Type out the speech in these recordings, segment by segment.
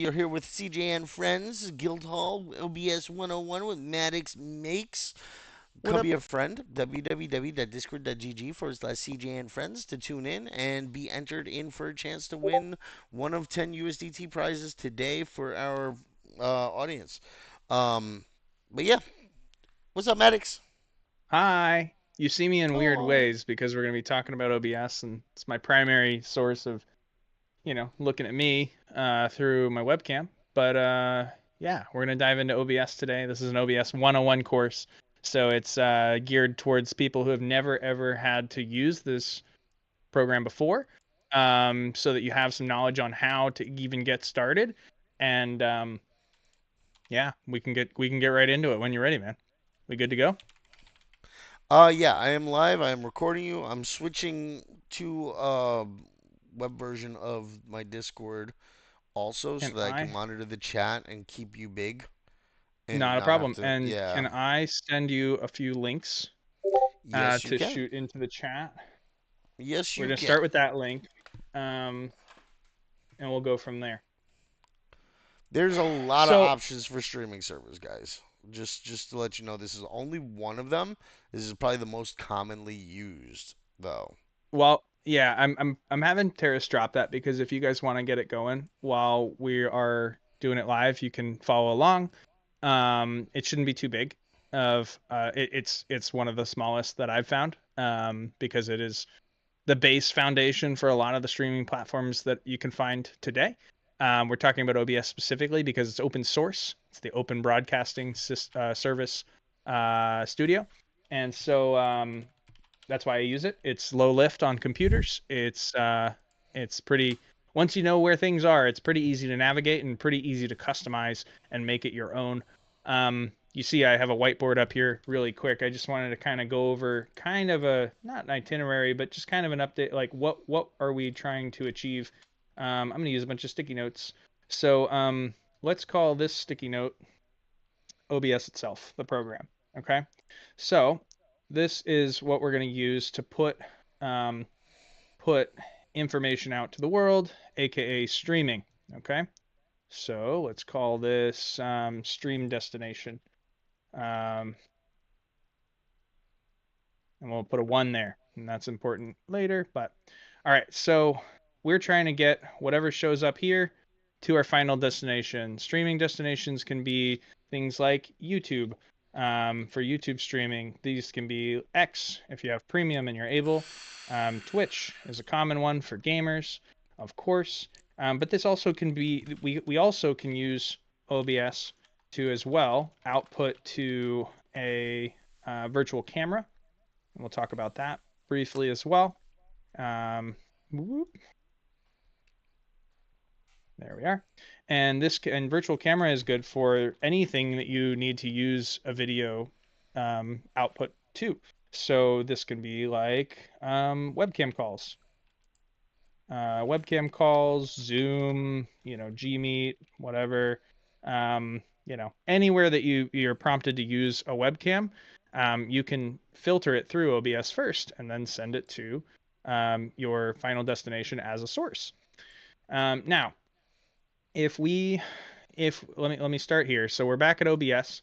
You're here with CJ and Friends, Guildhall, OBS 101 with Maddox Makes. What Come up? be a friend, www.discord.gg/CJ and Friends to tune in and be entered in for a chance to win one of 10 USDT prizes today for our audience. Um, but yeah, what's up, Maddox? Hi. You see me in weird Oh, ways because we're going to be talking about OBS, and it's my primary source of, looking at me through my webcam. But yeah, we're going to dive into OBS today. This is an OBS 101 course. So it's geared towards people who have never ever had to use this program before, so that you have some knowledge on how to even get started. And yeah, we can get right into it when you're ready, man. We good to go? yeah, I am live. I am recording you. I'm switching to web version of my Discord also Can so that I can I? monitor the chat and keep you big and Not a not have problem. to. And Yeah. can I send you a few links Yes, you to can. shoot into the chat? Yes, We're you gonna can. start with that link, um, and we'll go from there. There's a lot of So, options for streaming servers, guys. Just to let you know, this is only one of them. This is probably the most commonly used, though. well, yeah, I'm having Terrace drop that because if you guys want to get it going while we are doing it live, you can follow along. It shouldn't be too big. It's one of the smallest that I've found. Because it is the base foundation for a lot of the streaming platforms that you can find today. We're talking about OBS specifically because it's open source. It's the Open Broadcasting Service Studio, and so that's why I use it. It's low lift on computers. It's pretty. Once you know where things are, it's pretty easy to navigate and pretty easy to customize and make it your own. You see, I have a whiteboard up here really quick. I just wanted to kind of go over kind of a not an itinerary, but just kind of an update. Like what are we trying to achieve? I'm going to use a bunch of sticky notes. So let's call this sticky note OBS itself, the program. Okay. So this is what we're going to use to um, put information out to the world, aka streaming. Okay. So let's call this stream destination. Um, and we'll put a 1 there. And that's important later. But all right, so we're trying to get whatever shows up here to our final destination. Streaming destinations can be things like YouTube. For YouTube streaming, these can be X if you have premium and you're able. Twitch is a common one for gamers, of course. But this also can be, we also can use OBS to as well output to a virtual camera, and we'll talk about that briefly as well. Um, there we are. And this and virtual camera is good for anything that you need to use a video output to. So this can be like webcam calls, Zoom, Gmeet, whatever. Anywhere that you're prompted to use a webcam, you can filter it through OBS first and then send it to your final destination as a source. Now, if we if let me start here. So we're back at OBS.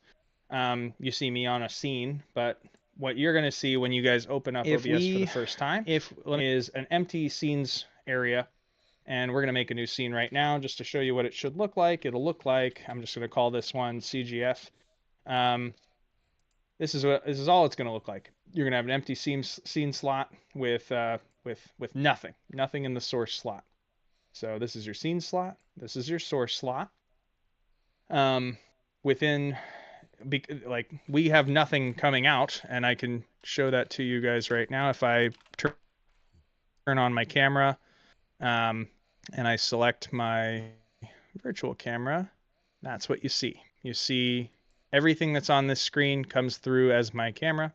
You see me on a scene, but what you're going to see when you guys open up OBS for the first time is an empty scenes area, and we're going to make a new scene right now just to show you what it should look like. It'll look like, I'm just going to call this one CGF. Um, this is all it's going to look like. You're going to have an empty scene slot with nothing in the source slot. So this is your scene slot. This is your source slot. Um, within like we have nothing coming out, and I can show that to you guys right now if I turn on my camera, um, and I select my virtual camera. That's what you see. You see everything that's on this screen comes through as my camera,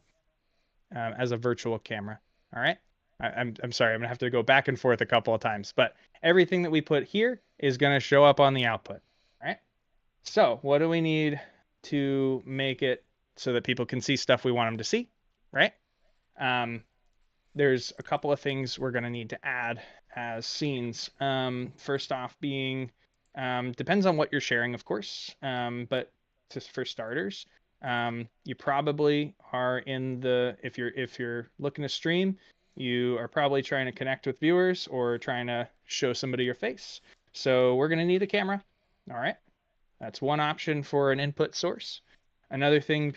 as a virtual camera. All right. I'm sorry. I'm gonna have to go back and forth a couple of times, but everything that we put here is gonna show up on the output. All right. So what do we need to make it so that people can see stuff we want them to see, right? Um, there's a couple of things we're going to need to add as scenes. First off, being Depends on what you're sharing, of course. But for starters, you probably are in the if you're looking to stream, you are probably trying to connect with viewers or trying to show somebody your face. So we're gonna need a camera. All right, that's one option for an input source. Another thing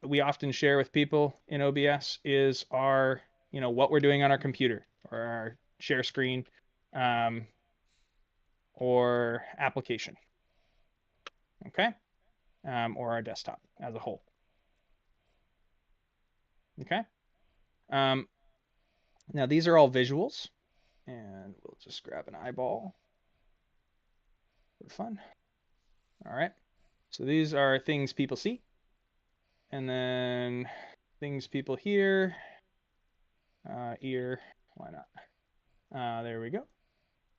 we often share with people in OBS is what we're doing on our computer or our share screen, um, or application, okay, or our desktop as a whole, okay. Um, Now these are all visuals, and we'll just grab an eyeball for fun. All right, so these are things people see, and then things people hear, ear, why not? There we go.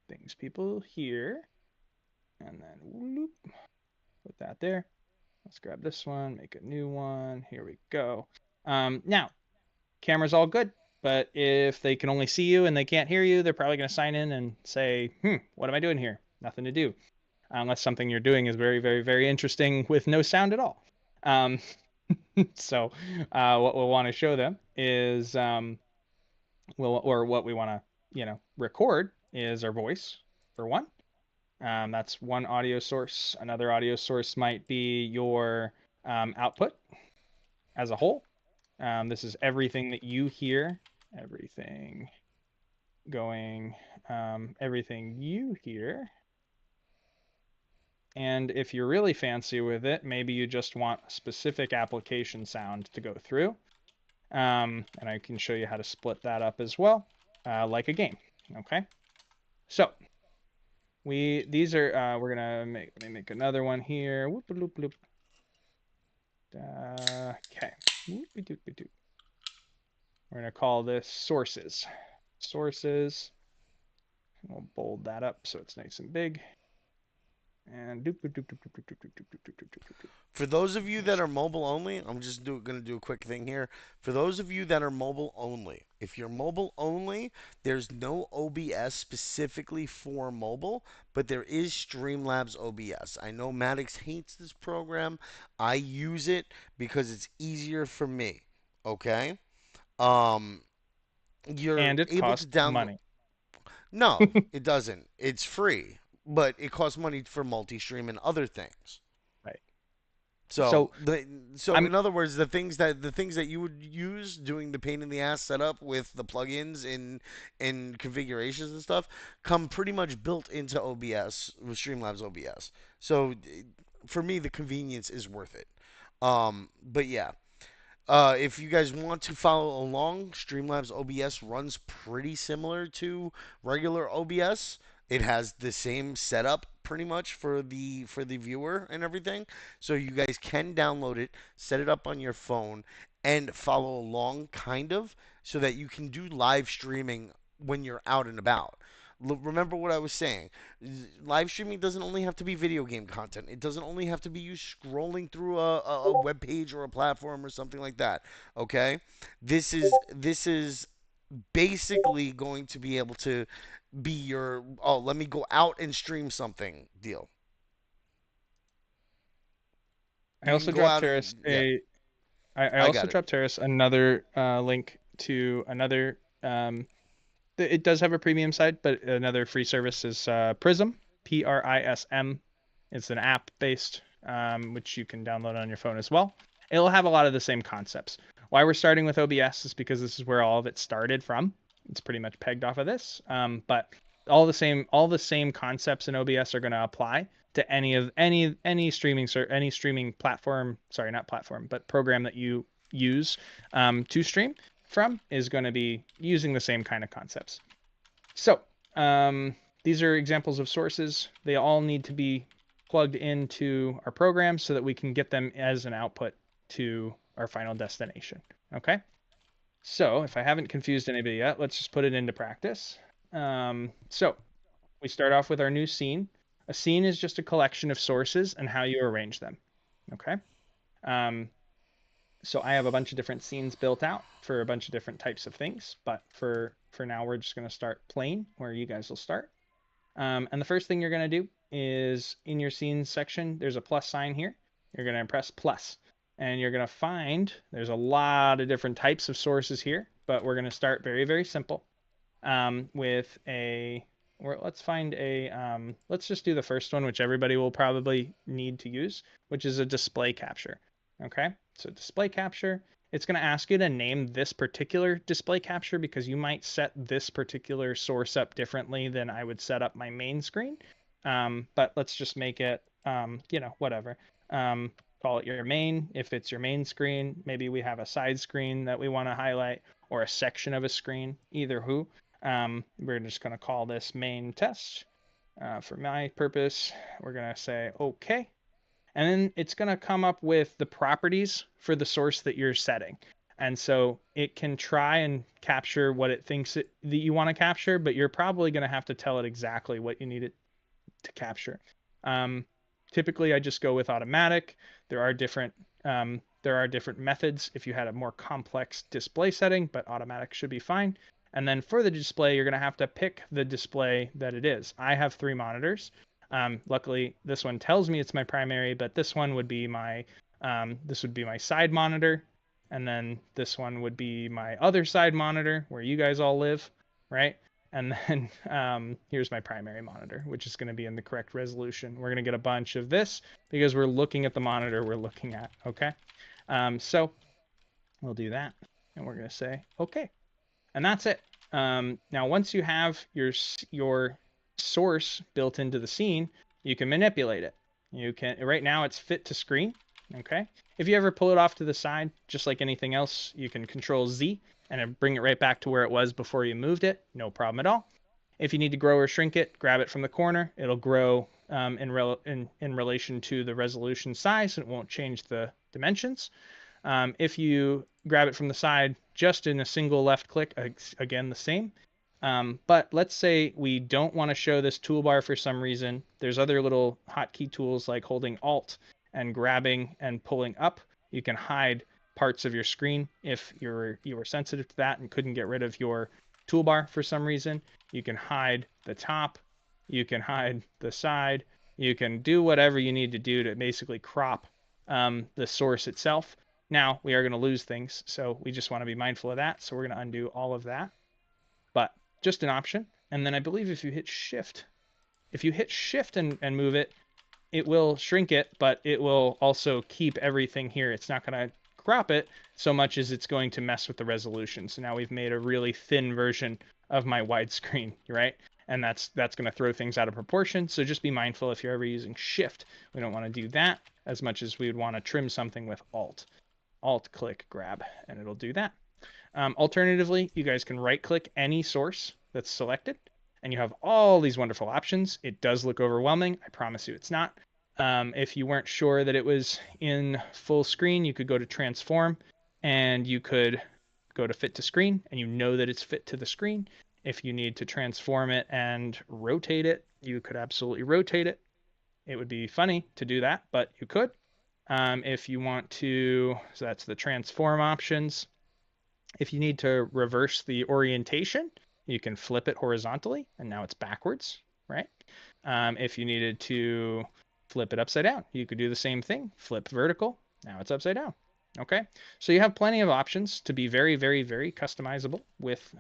Things people hear, and then whoop, put that there. Let's grab this one, make a new one. Here we go. Now, camera's all good, but if they can only see you and they can't hear you, they're probably going to sign in and say, what am I doing here? Nothing to do. Unless something you're doing is very, very, very interesting with no sound at all. Um, so what we'll want to show them is, what we want to, record is our voice for one. That's one audio source. Another audio source might be your output as a whole. This is everything that you hear, everything going, everything you hear. And if you're really fancy with it, maybe you just want a specific application sound to go through. And I can show you how to split that up as well, like a game. Okay. So we're gonna let me make another one here. Whoop, loop, loop. Okay. We're gonna call this sources. Sources. We'll bold that up so it's nice and big. And For those of you that are mobile only, I'm just going to do a quick thing here. For those of you that are mobile only, if you're mobile only, there's no OBS specifically for mobile, but there is Streamlabs OBS. I know Maddox hates this program. I use it because it's easier for me. Okay? Um, you're and it able to costs download. money. No, it doesn't. It's free, but it costs money for multi-stream and other things. Right. So So so I'm in other words, the things that you would use doing the pain in the ass setup with the plugins and configurations and stuff come pretty much built into OBS with Streamlabs OBS. So for me, the convenience is worth it. But yeah, if you guys want to follow along, Streamlabs OBS runs pretty similar to regular OBS. It has the same setup pretty much for the viewer and everything. So you guys can download it, set it up on your phone, and follow along kind of so that you can do live streaming when you're out and about. Remember what I was saying. Live streaming doesn't only have to be video game content. It doesn't only have to be you scrolling through a web page or a platform or something like that. Okay? This is basically going to be able to be your let me go out and stream something deal. I You can also go dropped out and Terrace yeah, I I also got it. dropped Terrace another link to another it does have a premium side, but another free service is Prism, Prism. It's an app based, which you can download on your phone as well. It'll have a lot of the same concepts. Why we're starting with OBS is because this is where all of it started from. It's pretty much pegged off of this, but all the same concepts in OBS are going to apply to any streaming platform. Sorry, not platform, but program that you use to stream from is going to be using the same kind of concepts. So these are examples of sources. They all need to be plugged into our program so that we can get them as an output to our final destination. Okay. So if I haven't confused anybody yet, let's just put it into practice. So we start off with our new scene. A scene is just a collection of sources and how you arrange them. Okay. Um, so I have a bunch of different scenes built out for a bunch of different types of things, but for now we're just going to start plain where you guys will start. And the first thing you're going to do is in your scenes section, there's a plus sign here. You're going to press plus, and you're going to find there's a lot of different types of sources here, but we're going to start very, very simple with a, let's find a, let's just do the first one, which everybody will probably need to use, which is a display capture. Okay, so display capture, it's going to ask you to name this particular display capture because you might set this particular source up differently than I would set up my main screen. But let's just make it, whatever. Call it your main. If it's your main screen, maybe we have a side screen that we want to highlight or a section of a screen, either who. We're just going to call this main test. For my purpose, we're going to say OK. And then it's going to come up with the properties for the source that you're setting. And so it can try and capture what it thinks that you want to capture, but you're probably going to have to tell it exactly what you need it to capture. Typically, I just go with automatic. There are different methods if you had a more complex display setting, but automatic should be fine. And then for the display, you're going to have to pick the display that it is. I have 3 monitors. Luckily, this one tells me it's my primary, but this one would be my side monitor, and then this one would be my other side monitor where you guys all live, right? And then here's my primary monitor, which is going to be in the correct resolution. We're going to get a bunch of this because we're looking at the monitor we're looking at, okay? So we'll do that, and we're going to say okay, and that's it. Now, once you have your source built into the scene, you can manipulate it. You can, right now it's fit to screen, okay? If you ever pull it off to the side, just like anything else, you can Control Z and bring it right back to where it was before you moved it. No problem at all. If you need to grow or shrink it, grab it from the corner. It'll grow in relation to the resolution size, and it won't change the dimensions. If you grab it from the side, just in a single left click, again, the same. But let's say we don't want to show this toolbar for some reason. There's other little hotkey tools like holding Alt and grabbing and pulling up. You can hide parts of your screen if you were sensitive to that and couldn't get rid of your toolbar for some reason. You can hide the top. You can hide the side. You can do whatever you need to do to basically crop the source itself. Now, we are going to lose things, so we just want to be mindful of that. So we're going to undo all of that. But just an option. And then I believe if you hit shift and move it, it will shrink it, but it will also keep everything here. It's not going to crop it so much as it's going to mess with the resolution. So now we've made a really thin version of my widescreen, right? And that's going to throw things out of proportion. So just be mindful if you're ever using shift. We don't want to do that as much as we would want to trim something with alt click grab, and it'll do that. Alternatively, you guys can right click any source that's selected and you have all these wonderful options. It does look overwhelming. I promise you it's not. If you weren't sure that it was in full screen, you could go to transform and you could go to fit to screen, and you know that it's fit to the screen. If you need to transform it and rotate it, you could absolutely rotate it. It would be funny to do that, but you could. If you want to, so that's the transform options. If you need to reverse the orientation, you can flip it horizontally, and now it's backwards, right? If you needed to flip it upside down, you could do the same thing. Flip vertical, now it's upside down. Okay, so you have plenty of options to be very, very, very customizable with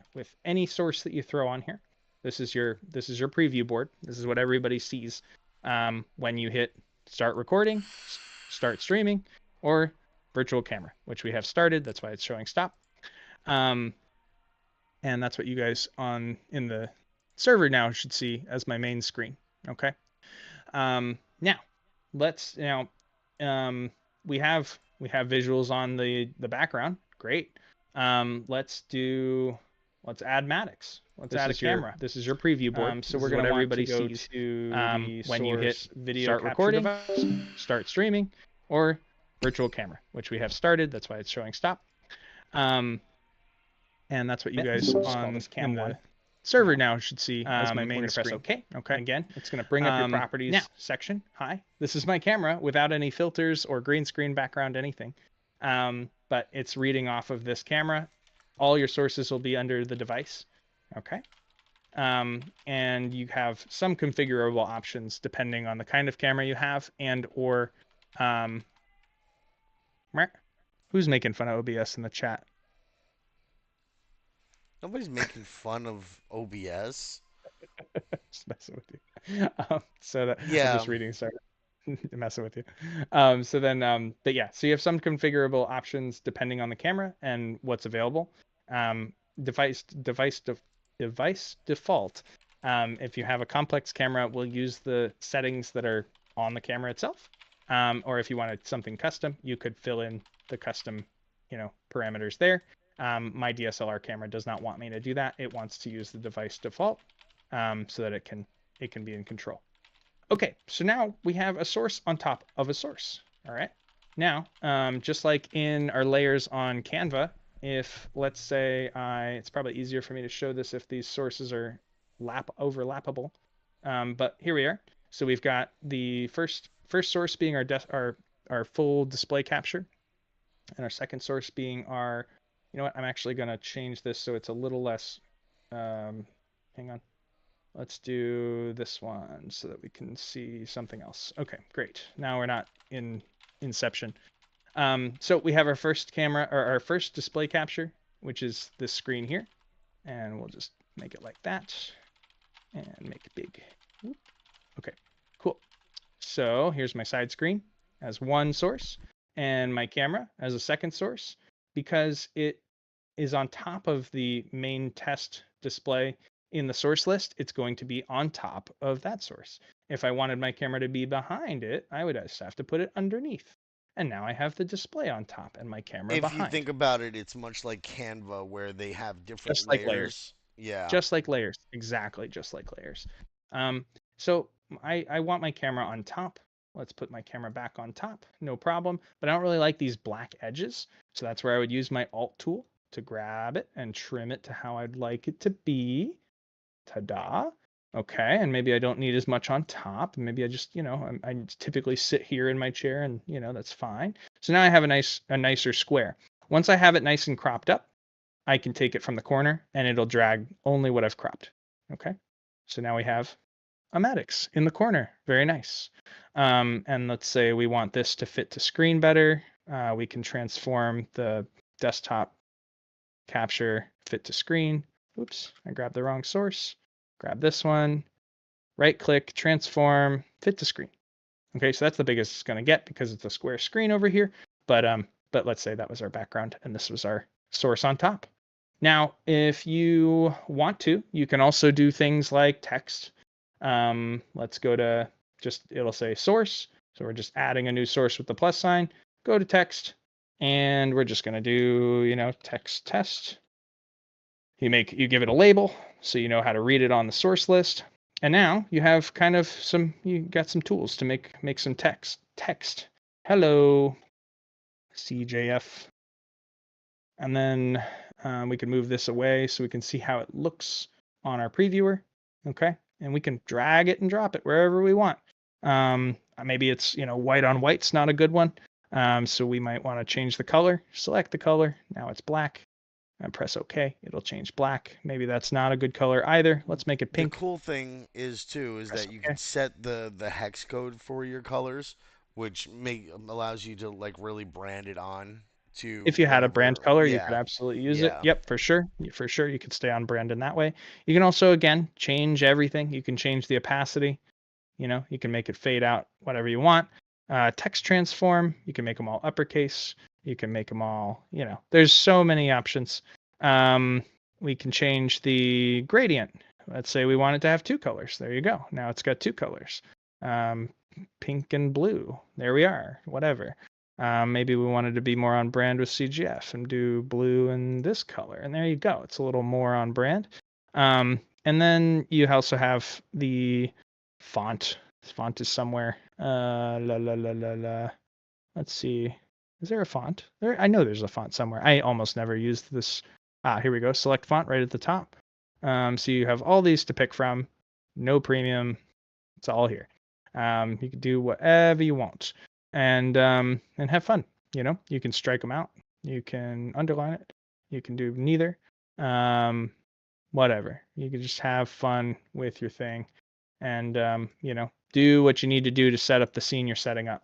any source that you throw on here. This is your preview board. This is what everybody sees when you hit start recording, start streaming, or virtual camera, which we have started. That's why it's showing stop. And that's what you guys in the server now should see as my main screen. Okay. Now we have visuals on the background. Great. Let's add Maddox. Let's add a camera. This is your preview board. So we're going to everybody sees when you hit video start recording, device, start streaming, or virtual camera, which we have started. That's why it's showing stop. And that's what you guys on this cam the server now should see as my main screen. Press OK. Okay. Again, it's going to bring up your properties section. Hi, this is my camera without any filters or green screen background, anything. But it's reading off of this camera. All your sources will be under the device. Okay. and you have some configurable options depending on the kind of camera you have and or um, who's making fun of OBS in the chat? Nobody's making fun of OBS. Just messing with you. So that I'm Yeah, just reading. Sorry, messing with you. So then, but yeah, so you have some configurable options depending on the camera and what's available. Um, device default. If you have a complex camera, we'll use the settings that are on the camera itself. Or if you wanted something custom, you could fill in the custom, parameters there. My DSLR camera does not want me to do that. It wants to use the device default, so that it can be in control. Okay, so now we have a source on top of a source. All right. Now, just like in our layers on Canva, if let's say it's probably easier for me to show this if these sources are overlappable. But here we are. So we've got the first source being our full display capture, and our second source being our, you know what? I'm actually going to change this so it's a little less. Hang on. Let's do this one so that we can see something else. Okay, great. Now we're not in Inception. So we have our first camera, or our first display capture, which is this screen here. And we'll just make it like that and make it big. Okay, cool. So here's my side screen as one source and my camera as a second source, because it is on top of the main test display in the source list. It's going to be on top of that source. If I wanted my camera to be behind it, I would just have to put it underneath. And now I have the display on top and my camera if you behind. think about it, it's much like Canva where they have different Just like layers. layers. Yeah. Just like layers. Exactly, just like layers. So I want my camera on top. Let's put my camera back on top. No problem. But I don't really like these black edges. So that's where I would use my Alt tool to grab it and trim it to how I'd like it to be. Ta-da. Okay, and maybe I don't need as much on top. Maybe I just, I typically sit here in my chair, and that's fine. So now I have a nicer square. Once I have it nice and cropped up, I can take it from the corner and it'll drag only what I've cropped. Okay, so now we have a Maddox in the corner. Very nice. And let's say we want this to fit to screen better. We can transform the desktop capture fit to screen. Oops, I grabbed the wrong source. Grab this one, right click, transform, fit to screen. Okay, so that's the biggest it's going to get because it's a square screen over here. But let's say that was our background and this was our source on top. Now, if you want to, you can also do things like text. Let's go to it'll say source. So we're just adding a new source with the plus sign. Go to text, and we're just going to do, text test. You give it a label so you know how to read it on the source list. And now you have you got some tools to make some text. Hello, CJF. And then we can move this away so we can see how it looks on our previewer. Okay. And we can drag it and drop it wherever we want. Maybe it's, white on white's not a good one. So we might want to change the color, select the color. Now it's black. And press OK. It'll change black. Maybe that's not a good color either. Let's make it The pink. cool thing is Press that you OK. can set the hex code for your colors, which allows you to like really brand it on to If you had a brand whatever. color, you could Yeah. absolutely use it. Yeah. Yep, for sure. For sure, you could stay on brand in that way. You can also, again, change everything. You can change the opacity. You can make it fade out, whatever you want. Text transform, you can make them all uppercase. You can make them all, there's so many options. We can change the gradient. Let's say we want it to have two colors. There you go. Now it's got two colors. Pink and blue. There we are. Whatever. Maybe we wanted to be more on brand with CGF and do blue and this color. And there you go. It's a little more on brand. And then you also have the font. This font is somewhere. Let's see. Is there a font? I know there's a font somewhere. I almost never used this. Here we go. Select font right at the top. So you have all these to pick from. No premium. It's all here. You can do whatever you want, and have fun. You can strike them out. You can underline it. You can do neither. whatever. You can just have fun with your thing and, do what you need to do to set up the scene you're setting up.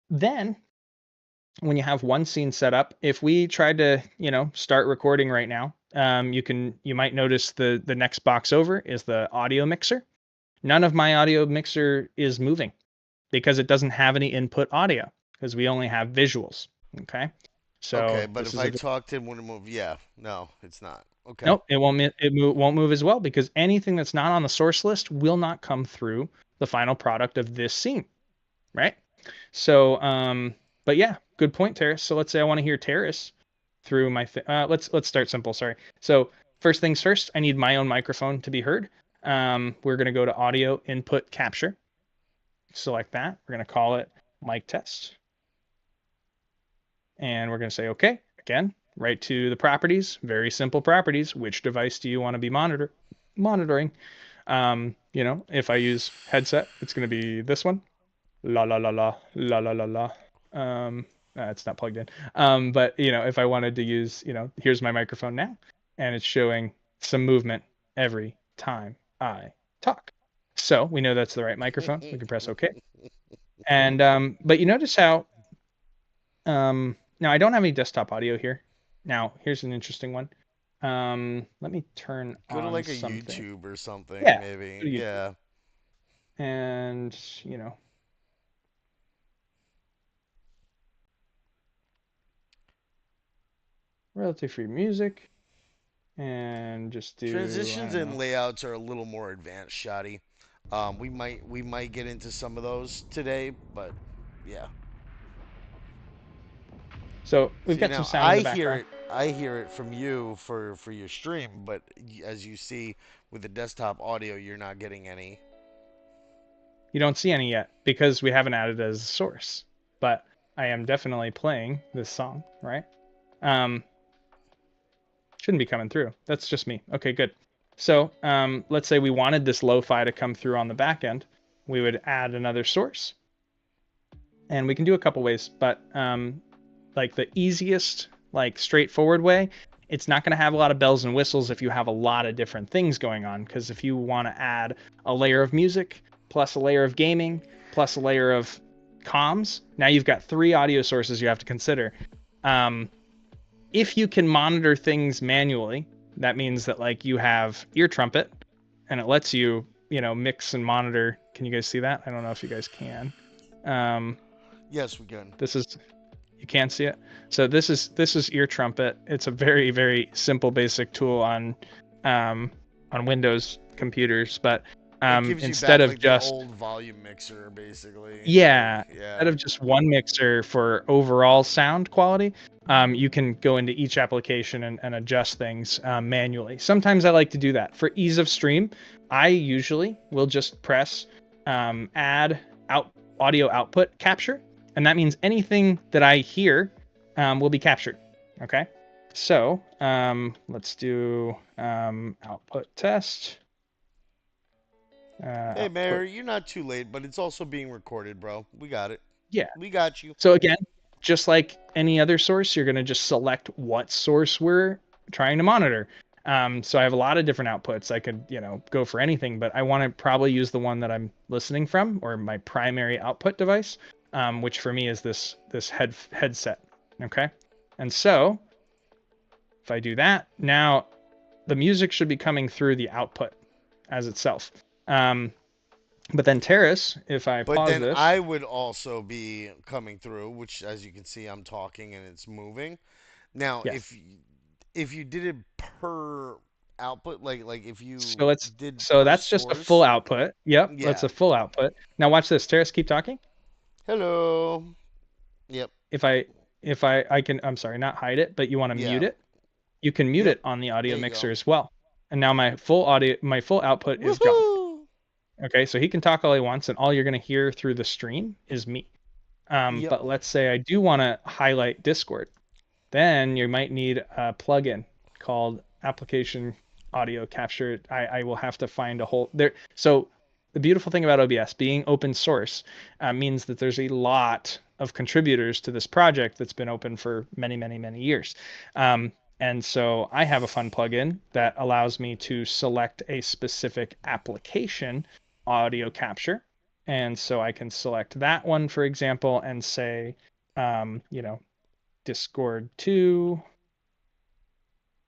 Then when you have one scene set up, if we tried to, start recording right now, you might notice the next box over is the audio mixer. None of my audio mixer is moving because it doesn't have any input audio because we only have visuals. Okay. Okay, So but this if is I a talked, it wouldn't move. Yeah, no, it's not. Okay. nope. Won't move as well because anything that's not on the source list will not come through the final product of this scene, right? So, but yeah, good point, Terrace. So let's say I want to hear Terrace through my. Let's start simple. Sorry. So first things first, I need my own microphone to be heard. We're gonna go to audio input capture. Select that. We're gonna call it mic test, and we're gonna say okay. Again, right to the properties. Very simple properties. Which device do you want to be monitoring? If I use headset, it's gonna be this one. La la la la la la la la. It's not plugged in. But if I wanted to use, here's my microphone now, and it's showing some movement every time I talk. So we know that's the right microphone. We can press OK. And but you notice how now I don't have any desktop audio here. Now here's an interesting one. Let me turn Go to on like a something. YouTube or something, Yeah, go maybe. to YouTube. Yeah. And royalty free music. And just do, I Transitions don't and know. layouts are a little more advanced, shoddy. We might get into some of those today, but yeah. So we've See got some now, sound in the background. I hear it from you for your stream, but as you see with the desktop audio, you're not getting any. You don't see any yet because we haven't added it as a source. But I am definitely playing this song, right? Um, shouldn't be coming through. That's just me. Okay, good. So let's say we wanted this lo-fi to come through on the back end. We would add another source. And we can do a couple ways, but like the easiest, like straightforward way, it's not going to have a lot of bells and whistles if you have a lot of different things going on. Because if you want to add a layer of music plus a layer of gaming plus a layer of comms, now you've got 3 audio sources you have to consider. If you can monitor things manually, that means that like you have ear trumpet and it lets you, mix and monitor. Can you guys see that? I don't know if you guys can. Um, Yes, we can. this is you can't see it. So this is ear trumpet. It's a very very simple basic tool on Windows computers, but It gives you instead back of like the just old volume mixer, basically. Like, yeah, instead yeah. of just one mixer for overall sound quality, you can go into each application and adjust things manually. Sometimes I like to do that for ease of stream. I usually will just press add out audio output capture, and that means anything that I hear will be captured. Okay, so let's do output test. Hey, Mayor, Output. you're not too late, but it's also being recorded, bro. We got it. Yeah. We got you. So again, just like any other source, you're going to just select what source we're trying to monitor. So I have a lot of different outputs. I could, go for anything, but I want to probably use the one that I'm listening from or my primary output device, which for me is this headset. Okay, and so if I do that, now the music should be coming through the output as itself. But then Terrace, if I But pause then this, I would also be coming through, which, as you can see, I'm talking and it's moving. Now, yes. if you did it per output, like if So you let's did so per that's just a full source, output. Yep, that's yeah. a full output. Now watch this. Terrace, keep talking. Hello. Yep. If I can, I'm sorry, not hide it, but you want to mute Yeah. it. You can mute Yep. it on the audio There you mixer go. as well. And now my full output is gone. Woohoo! Okay, so he can talk all he wants, and all you're gonna hear through the stream is me. Yep. But let's say I do want to highlight Discord. Then you might need a plugin called application audio capture. I will have to find a whole there. So the beautiful thing about OBS being open source means that there's a lot of contributors to this project that's been open for many, many, many years. And so I have a fun plugin that allows me to select a specific application audio capture. And so I can select that one, for example, and say, you know, Discord 2,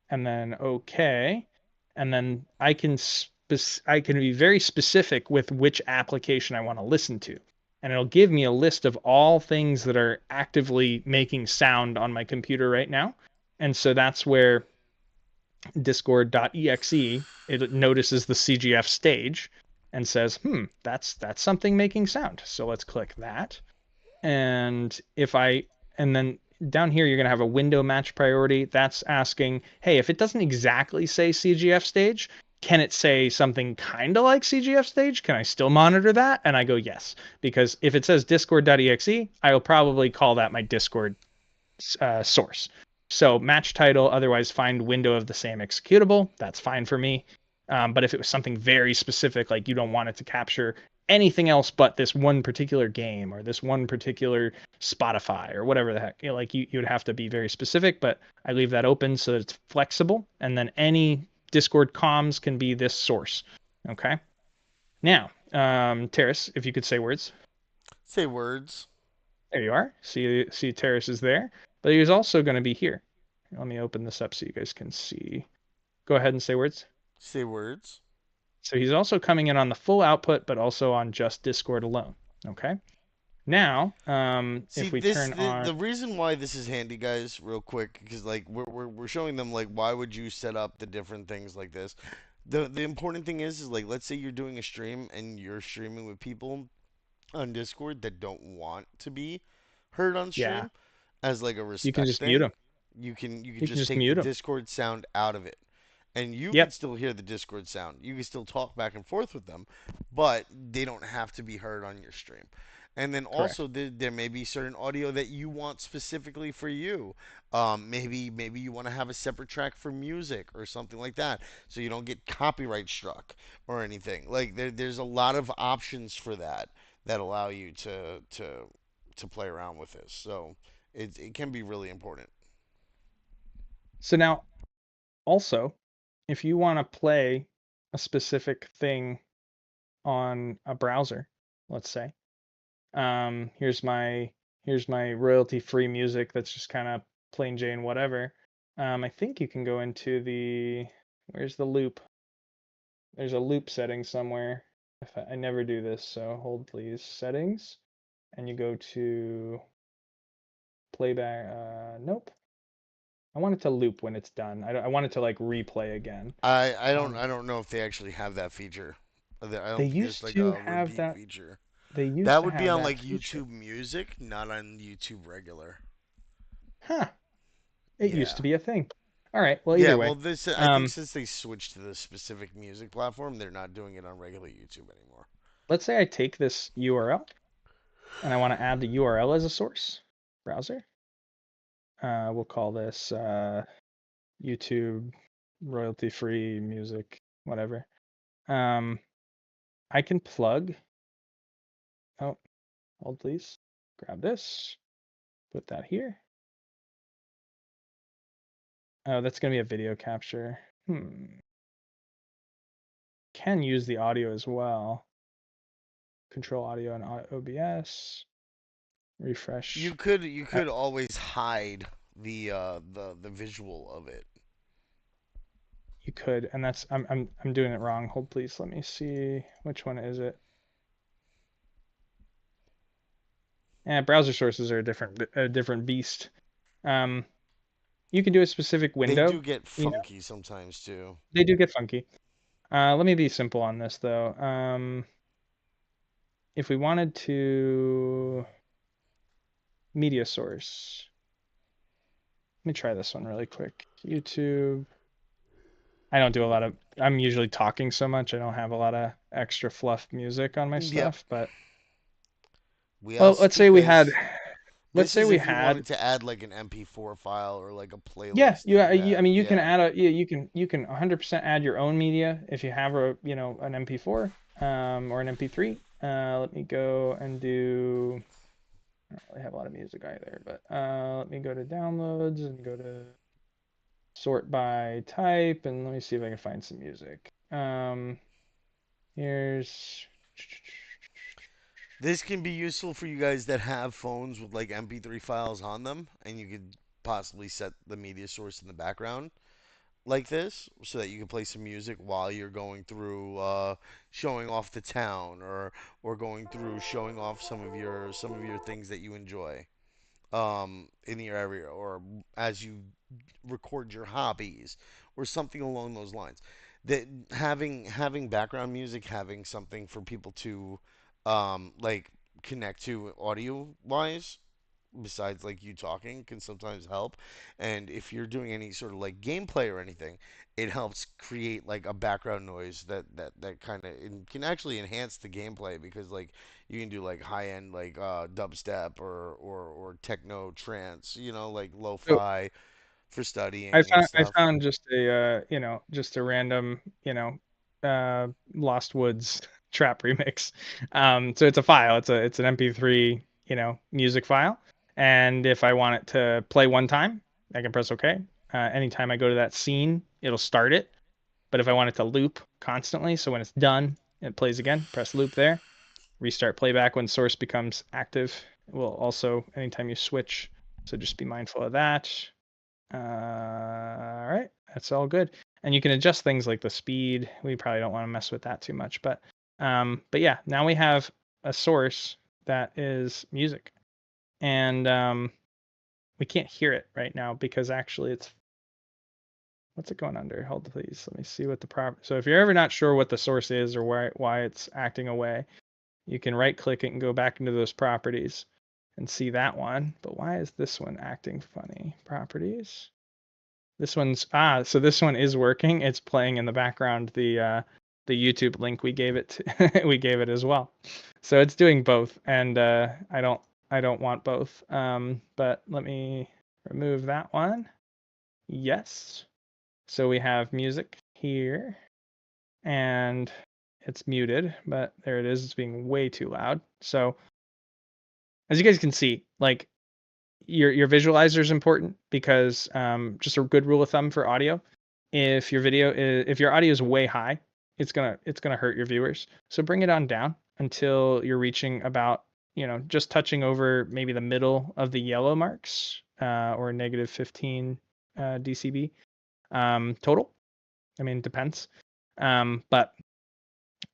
and then OK. And then I can be very specific with which application I want to listen to. And it'll give me a list of all things that are actively making sound on my computer right now. And so that's where discord.exe, it notices the CGF stage and says, that's something making sound. So let's click that. And and then down here, you're going to have a window match priority. That's asking, hey, if it doesn't exactly say CGF stage, can it say something kind of like CGF stage? Can I still monitor that? And I go, yes, because if it says discord.exe, I will probably call that my Discord source. So match title, otherwise find window of the same executable. That's fine for me. But if it was something very specific, like you don't want it to capture anything else but this one particular game or this one particular Spotify or whatever the heck, like you would have to be very specific. But I leave that open so that it's flexible, and then any Discord comms can be this source. Okay. Now, Terrace, if you could say words. Say words. There you are. See, Terrace is there, but he's also going to be here. Let me open this up so you guys can see. Go ahead and say words. Say words. So he's also coming in on the full output, but also on just Discord alone. Okay. Now, See if we this turn the, on, the reason why this is handy, guys, real quick, because like we're showing them like why would you set up the different things like this. The important thing is like let's say you're doing a stream and you're streaming with people on Discord that don't want to be heard on yeah, stream as like a you can respect just mute thing. him. You can You can just just take the mute him. Discord sound out of it. And you could Yep. still hear the Discord sound. You can still talk back and forth with them, but they don't have to be heard on your stream. And then also Correct. there may be certain audio that you want specifically for you. Maybe you want to have a separate track for music or something like that, so you don't get copyright struck or anything. Like there's a lot of options for that that allow you to play around with this. So it can be really important. So now, also, if you want to play a specific thing on a browser, let's say, um, here's my here's my royalty free music that's just kind of plain Jane whatever. I think you can go into the, where's the loop? There's a loop setting somewhere. If I never do this, so hold please, settings, and you go to playback. Nope. I want it to loop when it's done. I want it to like replay again. I don't know if they actually have that feature. I They don't think there's used like to a have repeat that. feature. They used That to would be have on that like feature. YouTube Music, not on YouTube Regular. Huh. It used Yeah. to be a thing. All right. Well, Yeah, either well way. this I think Um, since they switched to the specific music platform, they're not doing it on regular YouTube anymore. let's say I take this URL and I want to add the URL as a source browser. We'll call this YouTube royalty free music, whatever. Um, I can plug. Oh, hold please. Grab this, put that here. Oh, that's gonna be a video capture. Can use the audio as well. Control audio and OBS. Refresh. You Uh, could always hide the visual of it. you could, and that's I'm doing it wrong. Hold please. Let me see which one is it. Browser sources are a different beast. Um, you can do a specific They window. do get You know, funky sometimes too. they do get funky. Let me be simple on this though. If we wanted to media source, let me try this one really quick. YouTube. I don't do a lot of. I'm usually talking so much. I don't have a lot of extra fluff music on my Yep. stuff. But We well, asked because let's this say is we if you had wanted to add like an MP4 file or like a Yeah, playlist that you I have. mean, you can Yeah. add a, you can 100% add your own media if you have a, an MP4, or an MP3. Let me go and do. I don't really have a lot of music either, but let me go to downloads and go to sort by type, and let me see if I can find some music. Here's This can be useful for you guys that have phones with like MP3 files on them, and you could possibly set the media source in the background like this, so that you can play some music while you're going through showing off the town, or going through showing off some of your things that you enjoy in your area, or as you record your hobbies, or something along those lines. That having background music, having something for people to like connect to audio wise, besides like you talking, can sometimes help. And if you're doing any sort of like gameplay or anything, it helps create like a background noise that kind of can actually enhance the gameplay, because like you can do like high end like dubstep, or techno trance, like so lo-fi for I studying and found I stuff. found just a just a random Lost Woods trap remix. So it's a file. It's an MP3 music file, and if I want it to play one time, I can press OK. Anytime I go to that scene, it'll start it. But if I want it to loop constantly, so when it's done, it plays again. Press loop there. Restart playback when source becomes active. It will also anytime you switch. So just be mindful of that. All right, that's all good. And you can adjust things like the speed. We probably don't want to mess with that too much, but yeah, now we have a source that is music, and we can't hear it right now because actually it's what's it going under? Hold please. Let me see what the So if you're ever not sure what the source is or why it's acting away, you can right click it and go back into those properties and see that one. But why is this one acting funny? Properties. This one's so this one is working. It's playing in the background the YouTube link we gave it to, we gave it as well. So it's doing both, and I don't want both. But let me remove that one. Yes. So we have music here, and it's muted, but there it is. It's being way too loud. So as you guys can see, like your visualizer is important because just a good rule of thumb for audio, if your audio is way high, it's gonna hurt your viewers. So bring it on down until you're reaching about just touching over maybe the middle of the yellow marks, or negative 15 dB total. I mean, it depends, but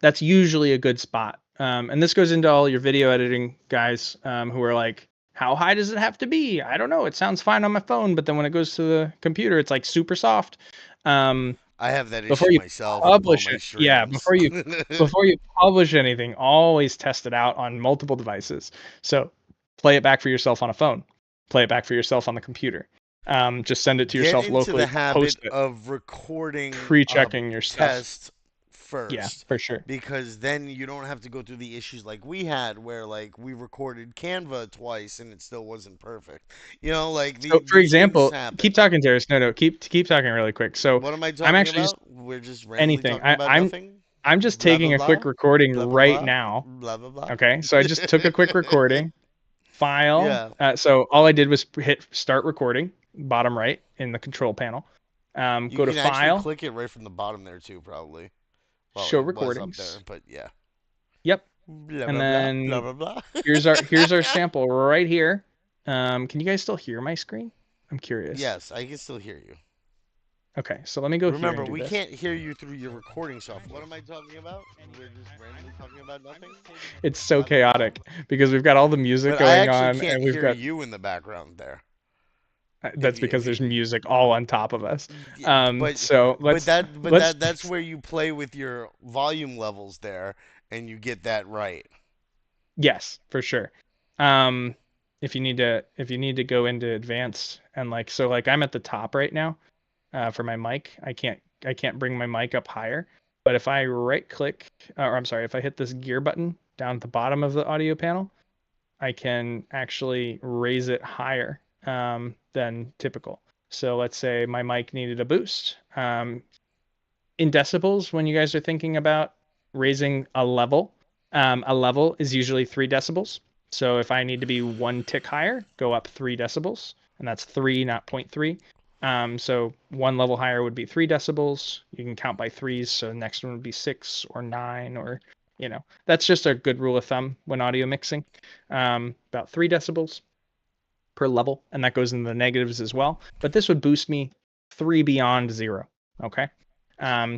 that's usually a good spot. And this goes into all your video editing guys who are like, how high does it have to be? I don't know. It sounds fine on my phone, but then when it goes to the computer, it's like super soft. Um, I have that before issue you myself with all publish my it, yeah, streams. before you publish anything, always test it out on multiple devices. So play it back for yourself on a phone, play it back for yourself on the computer. Just send it to Get yourself into locally, the habit post it, of recording pre-checking your stuff. test Yeah, first, for sure. because then you don't have to go through the issues like we had, where like we recorded Canva twice and it still wasn't perfect. Like So, for these things example, keep happen. talking, Darius. No, keep talking really quick. So, What am I I'm talking actually just about? We're just randomly anything. talking about nothing. I'm just Blah blah taking a quick blah. recording Blah blah right blah. now. Blah blah blah. Okay, so I just took a quick recording file. Yeah. So all I did was hit start recording, bottom right in the control panel. You Go to can actually file, click it right from the bottom there too, probably. Well, show it was up there, recordings. but yeah. Yep, Blah and blah blah. Blah then blah blah. here's our sample right here. Can you guys still hear my screen? I'm curious. Yes, I can still hear you. Okay, so let me go here Remember, and do we this. can't hear you through your recording software. What am I talking about? We're just randomly talking about nothing? It's so Blah blah blah. chaotic because we've got all the music But I going actually on, can't and we've hear got you in the background there. that's because there's music all on top of us. Yeah, but So but let's that but let's that that's where you play with your volume levels there, and you get that right. yes, for sure. Um, if you need to go into advanced and like I'm at the top right now for my mic. I can't bring my mic up higher. But if I right click, or I'm sorry, if I hit this gear button down at the bottom of the audio panel, I can actually raise it higher than typical. So let's say my mic needed a boost. In decibels, when you guys are thinking about raising a level is usually 3 decibels. So if I need to be one tick higher, go up 3 decibels, and that's three, not 0.3. So one level higher would be 3 decibels. You can count by threes, so the next one would be 6 or 9, or that's just a good rule of thumb when audio mixing. About 3 decibels per level, and that goes in the negatives as well. But this would boost me 3 beyond 0. Okay,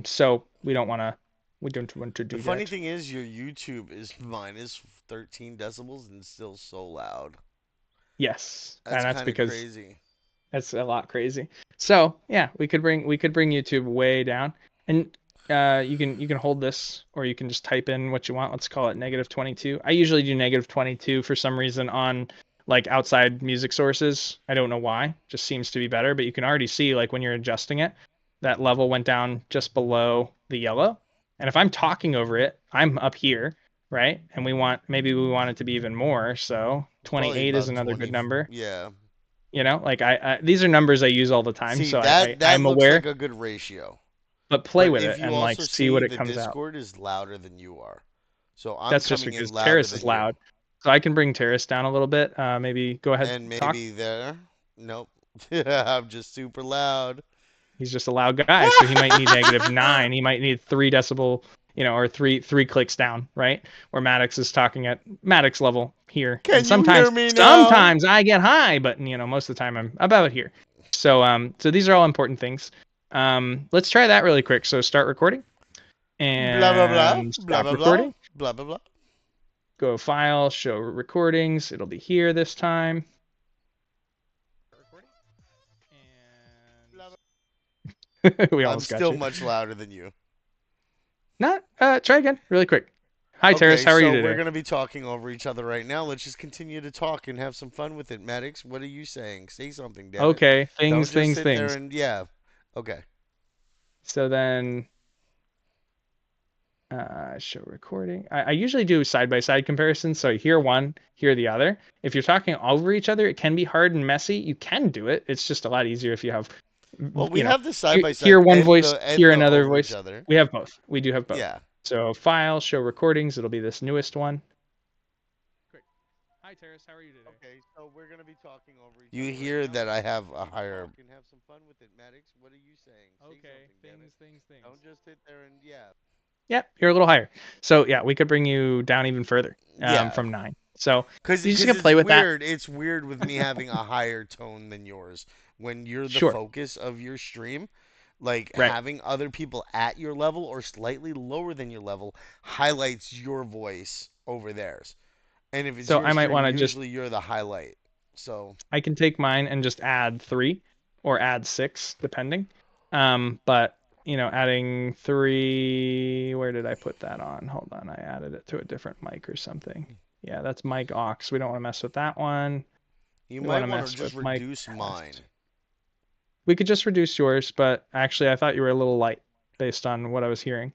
so we don't want to The do funny that. thing is, your YouTube is minus 13 decibels and still so loud. Yes, That's and that's kind of because crazy. that's a lot crazy. So yeah, we could bring YouTube way down, and you can hold this, or you can just type in what you want. Let's call it -22. I usually do -22 for some reason on like outside music sources. I don't know why. Just seems to be better. But you can already see like when you're adjusting it, that level went down just below the yellow. And if I'm talking over it, I'm up here, right? And maybe we want it to be even more. So Probably 28 is about another 20. good number. Yeah. Like these are numbers I use all the time, See, so that I'm looks like aware, a good ratio. but play But with if it you and like also see see what it the comes out. Discord is louder than you are. So I'm That's just coming in because louder Terrace is than you. loud, so I can bring Terrace down a little bit. Maybe go ahead, And talk. maybe there. Nope. I'm just super loud. He's just a loud guy, so he might need -9. He might need 3 decibel, or three clicks down, right? Where Maddox is talking at Maddox level here, and Can you hear sometimes me now? sometimes I get high, but most of the time I'm about here. So these are all important things. Let's try that really quick. So start recording Blah blah blah. and Blah stop blah blah. recording. Blah blah blah. Go file, show recordings. It'll be here this time. And we I'm almost got still you. much louder than you. Not try again, really quick. Hi Terrace, Okay, how are you so we're today? gonna be talking over each other right now. Let's just continue to talk and have some fun with it, Maddox. What are you saying? Say something, damn it. Okay, Don't things, just things, sit there things. and yeah. Okay. So then show recording. I usually do side by side comparisons. So here one, here the other. If you're talking over each other, it can be hard and messy. You can do it. It's just a lot easier if you have, Well, we have the side here, by here side one voice, and here the another over each voice. other. We have both. We do have both. Yeah. So file, show recordings. It'll be this newest one. Quick. Hi Terrace, how are you today? Okay, so we're gonna be talking over each other. You hear that I have a higher. Talk and have some fun with it, Maddox. What are you saying? Say Okay, something, damn it. things. Don't just sit there and yeah. Yep, you're a little higher. So yeah, we could bring you down even further, Yeah. from 9. So Cause, you just cause gonna play it's with that. weird. It's weird with me having a higher tone than yours when you're the Sure. focus of your stream. Like Right. having other people at your level or slightly lower than your level highlights your voice over theirs. And if it's So your I might stream, want to just usually you're the highlight. So I can take mine and just add 3 or add 6 depending. But adding 3, where did I put that on? Hold on, I added it to a different mic or something. Yeah, that's mic aux. We don't want to mess with that one. you We want might to want to mess just with mic reduce test. mine. We could just reduce yours, but actually I thought you were a little light based on what I was hearing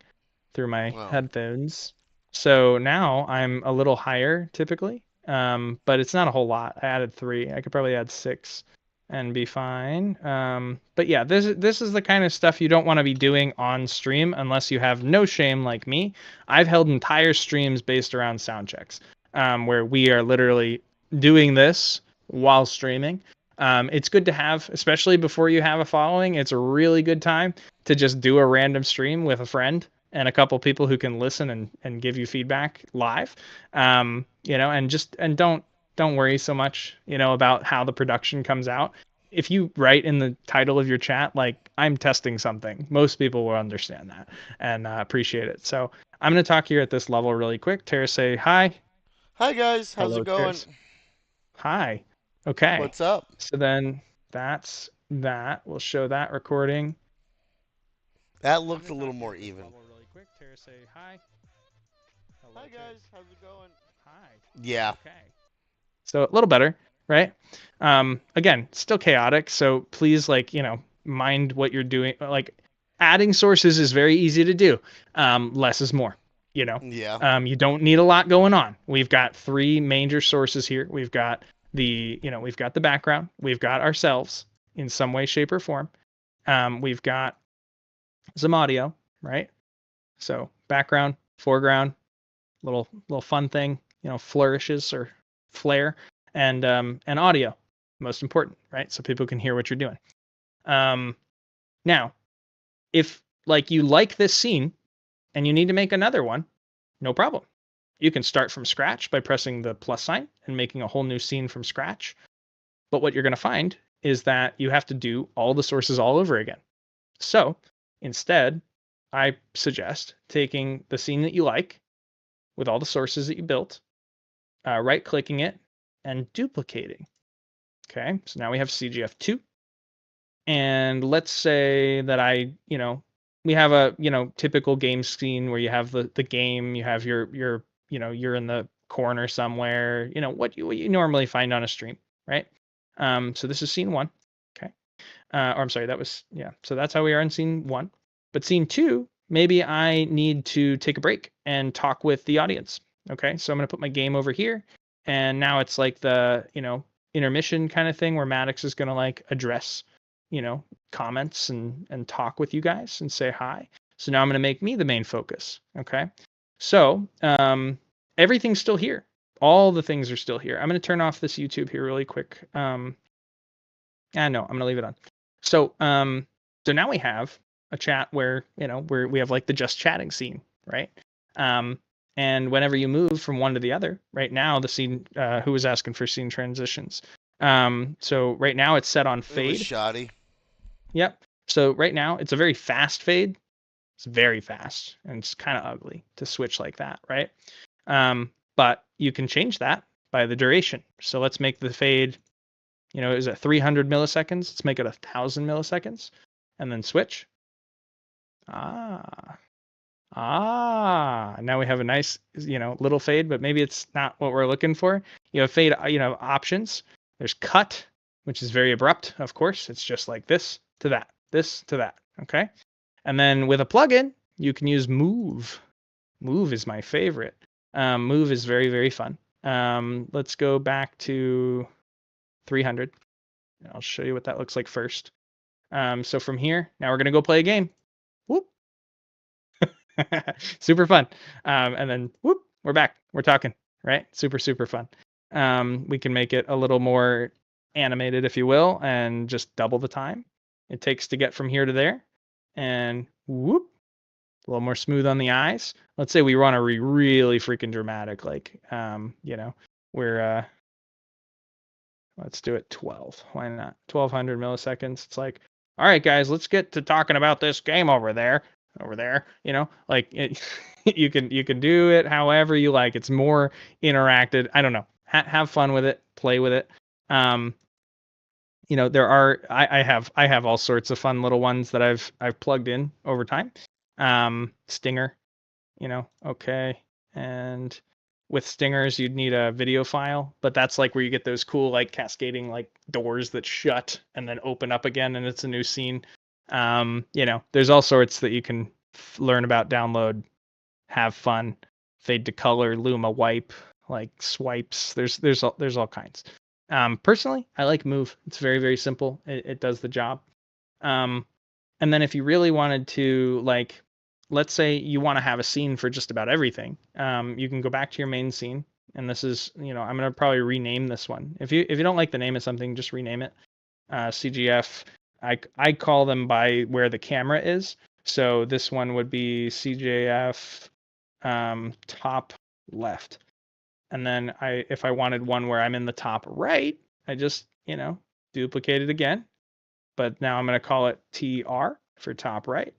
through my Well, headphones. So now I'm a little higher typically, but it's not a whole lot. I added 3. I could probably add 6 and be fine. But yeah, this is the kind of stuff you don't want to be doing on stream unless you have no shame like me. I've held entire streams based around sound checks, where we are literally doing this while streaming. It's good to have, especially before you have a following. It's a really good time to just do a random stream with a friend and a couple people who can listen and give you feedback live. And don't worry so much, about how the production comes out. If you write in the title of your chat like I'm testing something, most people will understand that and appreciate it. So I'm going to talk here at this level really quick. Tara, say hi. hi guys, how's Hello, it going? Tears. Hi. Okay. What's up? So then that's that. We'll show that recording. That I'm looked going a to little talk here more at this even. level really quick. Tara, say hi. Hello, Hi Tara. guys, how's it going? Hi. Yeah. Okay. So a little better, right? Again, still chaotic. So please, mind what you're doing. Like adding sources is very easy to do. Less is more. Yeah. You don't need a lot going on. We've got 3 major sources here. We've got the background. We've got ourselves in some way, shape, or form. We've got some audio, right? So background, foreground, little fun thing, flourishes or flare, and audio, most important, right? So people can hear what you're doing. Now, if like you like this scene and you need to make another one, no problem. You can start from scratch by pressing the plus sign and making a whole new scene from scratch. But what you're going to find is that you have to do all the sources all over again. So instead, I suggest taking the scene that you like with all the sources that you built, right clicking it, and duplicating. Okay, so now we have CGF2. And let's say that we have a, typical game scene where you have the game, you have your, you're in the corner somewhere, what you normally find on a stream, right? So this is scene one. Okay. Or I'm sorry, that was, yeah. So that's how we are in scene one. But scene two, maybe I need to take a break and talk with the audience. Okay. So I'm going to put my game over here. And now it's like the, intermission kind of thing where Maddox is going to like address, comments and talk with you guys and say hi. So now I'm going to make me the main focus. Okay. So everything's still here. All the things are still here. I'm going to turn off this YouTube here really quick. No, I'm going to leave it on. So now we have a chat where, where we have like the just chatting scene, right? And whenever you move from one to the other, right now the scene, who was asking for scene transitions? So right now it's set on It was fade. shoddy. Yep. So right now it's a very fast fade. It's very fast and it's kind of ugly to switch like that, right? But you can change that by the duration. So let's make the fade, is it 300 milliseconds? Let's make it 1,000 milliseconds and then switch. Now we have a nice, little fade, but maybe it's not what we're looking for. You have fade, options. There's cut, which is very abrupt, of course. It's just like this to that, this to that, okay? And then with a plugin, you can use move. Move is my favorite. Move is very, very fun. Let's go back to 300. I'll show you what that looks like first. So from here, now we're going to go play a game. Whoop. Super fun. And then whoop, we're back. We're talking, right? Super, super fun. We can make it a little more animated, if you will, and just double the time it takes to get from here to there. And whoop, a little more smooth on the eyes. Let's say we want to be really freaking dramatic, like, we're, let's do it 12. Why not? 1200 milliseconds. It's like, all right, guys, let's get to talking about this game over there. Like it, you can do it however you like. It's more interacted. I don't know. Have fun with it. Play with it. There are I have all sorts of fun little ones that I've plugged in over time. Stinger, okay. And with stingers, you'd need a video file, but that's like where you get those cool, like cascading, like doors that shut and then open up again, and it's a new scene. There's all sorts that you can learn about, download, have fun, fade to color, Luma wipe, like swipes. There's all kinds. Personally, I like Move. It's very, very simple. It does the job. And then if you really wanted to, like, let's say you want to have a scene for just about everything, you can go back to your main scene. And this is, I'm going to probably rename this one. If you don't like the name of something, just rename it. CGF. I call them by where the camera is. So this one would be CJF top left. And then if I wanted one where I'm in the top right, I just, duplicate it again. But now I'm going to call it TR for top right.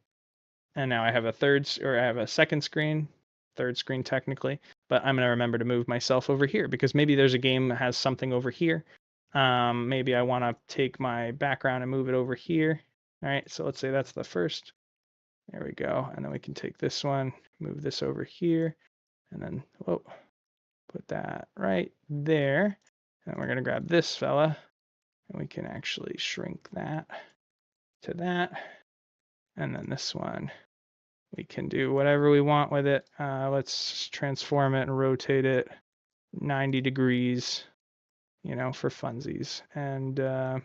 And now I have a second screen, third screen technically, but I'm going to remember to move myself over here because maybe there's a game that has something over here. Maybe I want to take my background and move it over here. All right, so let's say that's the first. There we go. And then we can take this one, move this over here, and then, put that right there. And we're going to grab this fella, and we can actually shrink that to that. And then this one, we can do whatever we want with it. Let's transform it and rotate it 90 degrees, for funsies. And now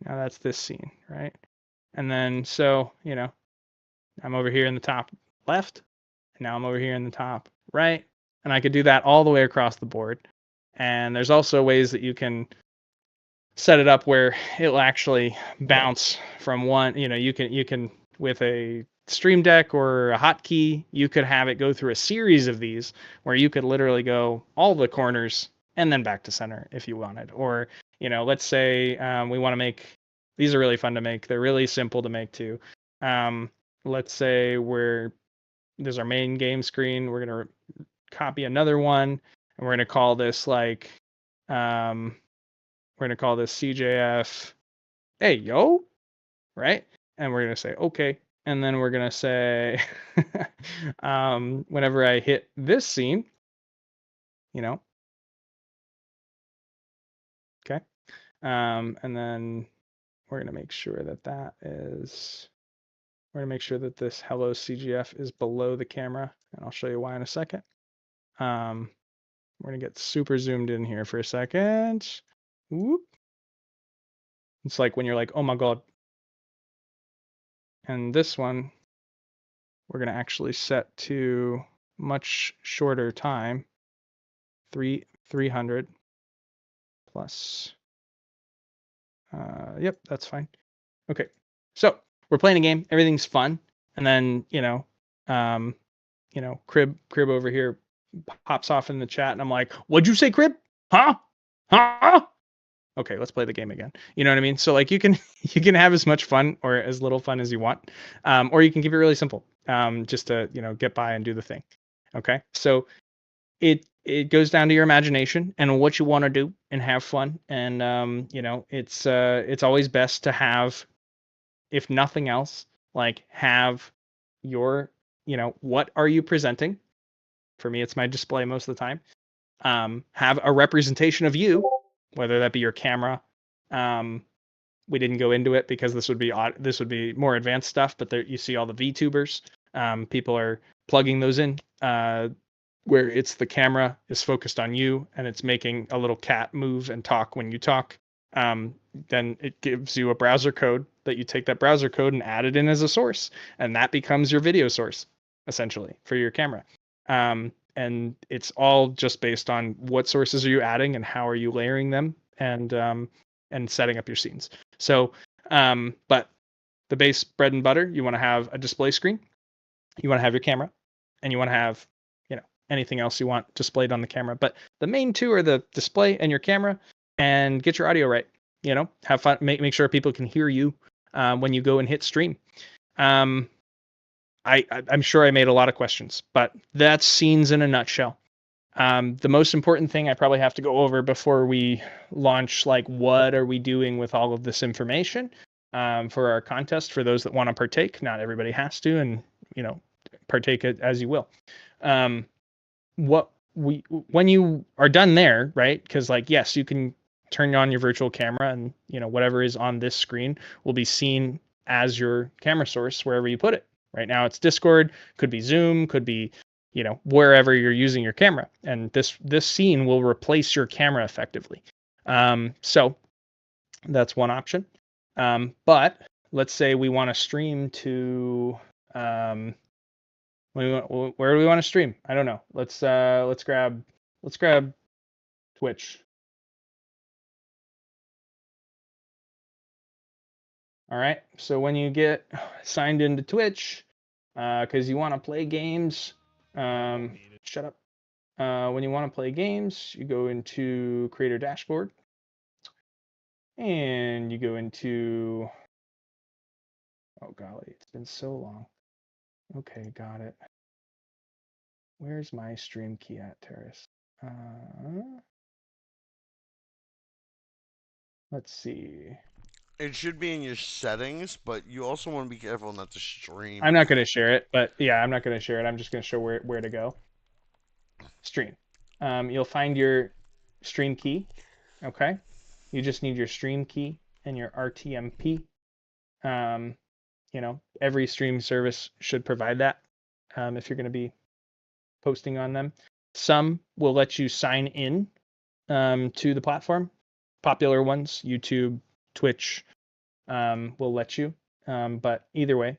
that's this scene, right? And then, so, I'm over here in the top left, and now I'm over here in the top right. And I could do that all the way across the board. And there's also ways that you can set it up where it'll actually bounce from one. You can with a Stream Deck or a hotkey, you could have it go through a series of these where you could literally go all the corners and then back to center if you wanted. Or let's say we want to make these are really fun to make. They're really simple to make too. Let's say there's our main game screen. We're gonna copy another one, and we're gonna call this um, we're gonna call this CJF. Hey yo, right? And we're gonna say okay, and then we're gonna say whenever I hit this scene, you know, okay, and then we're gonna make sure that this hello CGF is below the camera, and I'll show you why in a second. We're gonna get super zoomed in here for a second. Whoop. It's like when you're like, oh my god. And this one, we're gonna actually set to much shorter time. 300 plus. Yep, that's fine. Okay, so we're playing a game. Everything's fun, and then Crib over here pops off in the chat, and I'm like, "What'd you say, Crib? Huh? Huh?" Okay, let's play the game again. You know what I mean? So like you can you can have as much fun or as little fun as you want, or you can keep it really simple, just to get by and do the thing. Okay, so it goes down to your imagination and what you want to do and have fun. And it's always best to have, if nothing else, like have your what are you presenting? For me, it's my display most of the time. Have a representation of you, whether that be your camera. We didn't go into it because this would be more advanced stuff, but there you see all the VTubers. People are plugging those in where it's the camera is focused on you and it's making a little cat move and talk when you talk. Then it gives you a browser code that you take that browser code and add it in as a source, and that becomes your video source essentially for your camera. And it's all just based on what sources are you adding and how are you layering them and setting up your scenes. So, but the base bread and butter, you want to have a display screen, you want to have your camera, and you want to have anything else you want displayed on the camera. But the main two are the display and your camera, and get your audio right. Have fun, make sure people can hear you when you go and hit stream. I'm sure I made a lot of questions, but that's scenes in a nutshell. The most important thing I probably have to go over before we launch, like, what are we doing with all of this information for our contest? For those that want to partake, not everybody has to, and partake it as you will. When you are done there, right? Because yes, you can turn on your virtual camera, and whatever is on this screen will be seen as your camera source wherever you put it. Right now it's Discord, could be Zoom, could be wherever you're using your camera, and this scene will replace your camera effectively. So that's one option. But let's say we want to stream to where do we want to stream? I don't know. Let's grab Twitch. All right. So when you get signed into Twitch, because you want to play games, shut up. When you want to play games, you go into Creator Dashboard, and you go into. Oh golly, it's been so long. Okay, got it. Where's my stream key at, Terrace? Let's see. It should be in your settings, but you also want to be careful not to stream. I'm not going to share it, but yeah, I'm not going to share it. I'm just going to show where to go. Stream. You'll find your stream key. Okay. You just need your stream key and your RTMP. Every stream service should provide that if you're going to be posting on them. Some will let you sign in to the platform. Popular ones, YouTube, Twitch, will let you. But either way,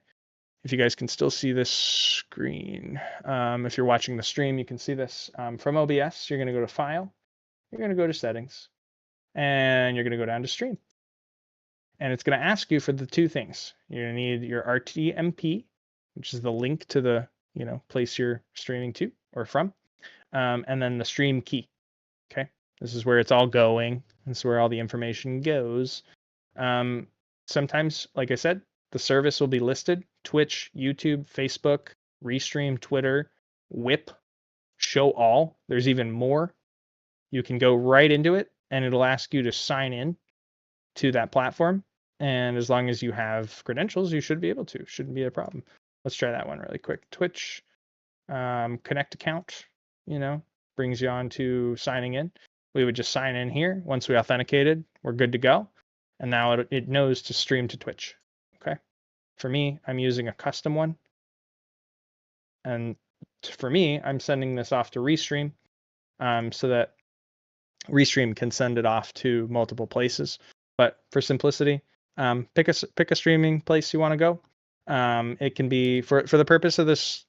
if you guys can still see this screen, if you're watching the stream, you can see this from OBS. You're going to go to File. You're going to go to Settings. and you're going to go down to stream. And it's going to ask you for the two things. You're going to need your RTMP, which is the link to the place you're streaming to or from, and then the stream key. Okay, this is where it's all going. This is where all the information goes. Sometimes, like I said, the service will be listed: Twitch, YouTube, Facebook, Restream, Twitter, Whip, Show All. There's even more. You can go right into it, and it'll ask you to sign in to that platform. And as long as you have credentials, you should be able to. Shouldn't be a problem. Let's try that one really quick. Twitch, connect account, brings you on to signing in. We would just sign in here. Once we authenticated, we're good to go. And now it knows to stream to Twitch. Okay. For me, I'm using a custom one. And for me, I'm sending this off to Restream so that Restream can send it off to multiple places. But for simplicity, pick a streaming place you want to go. It can be for the purpose of this,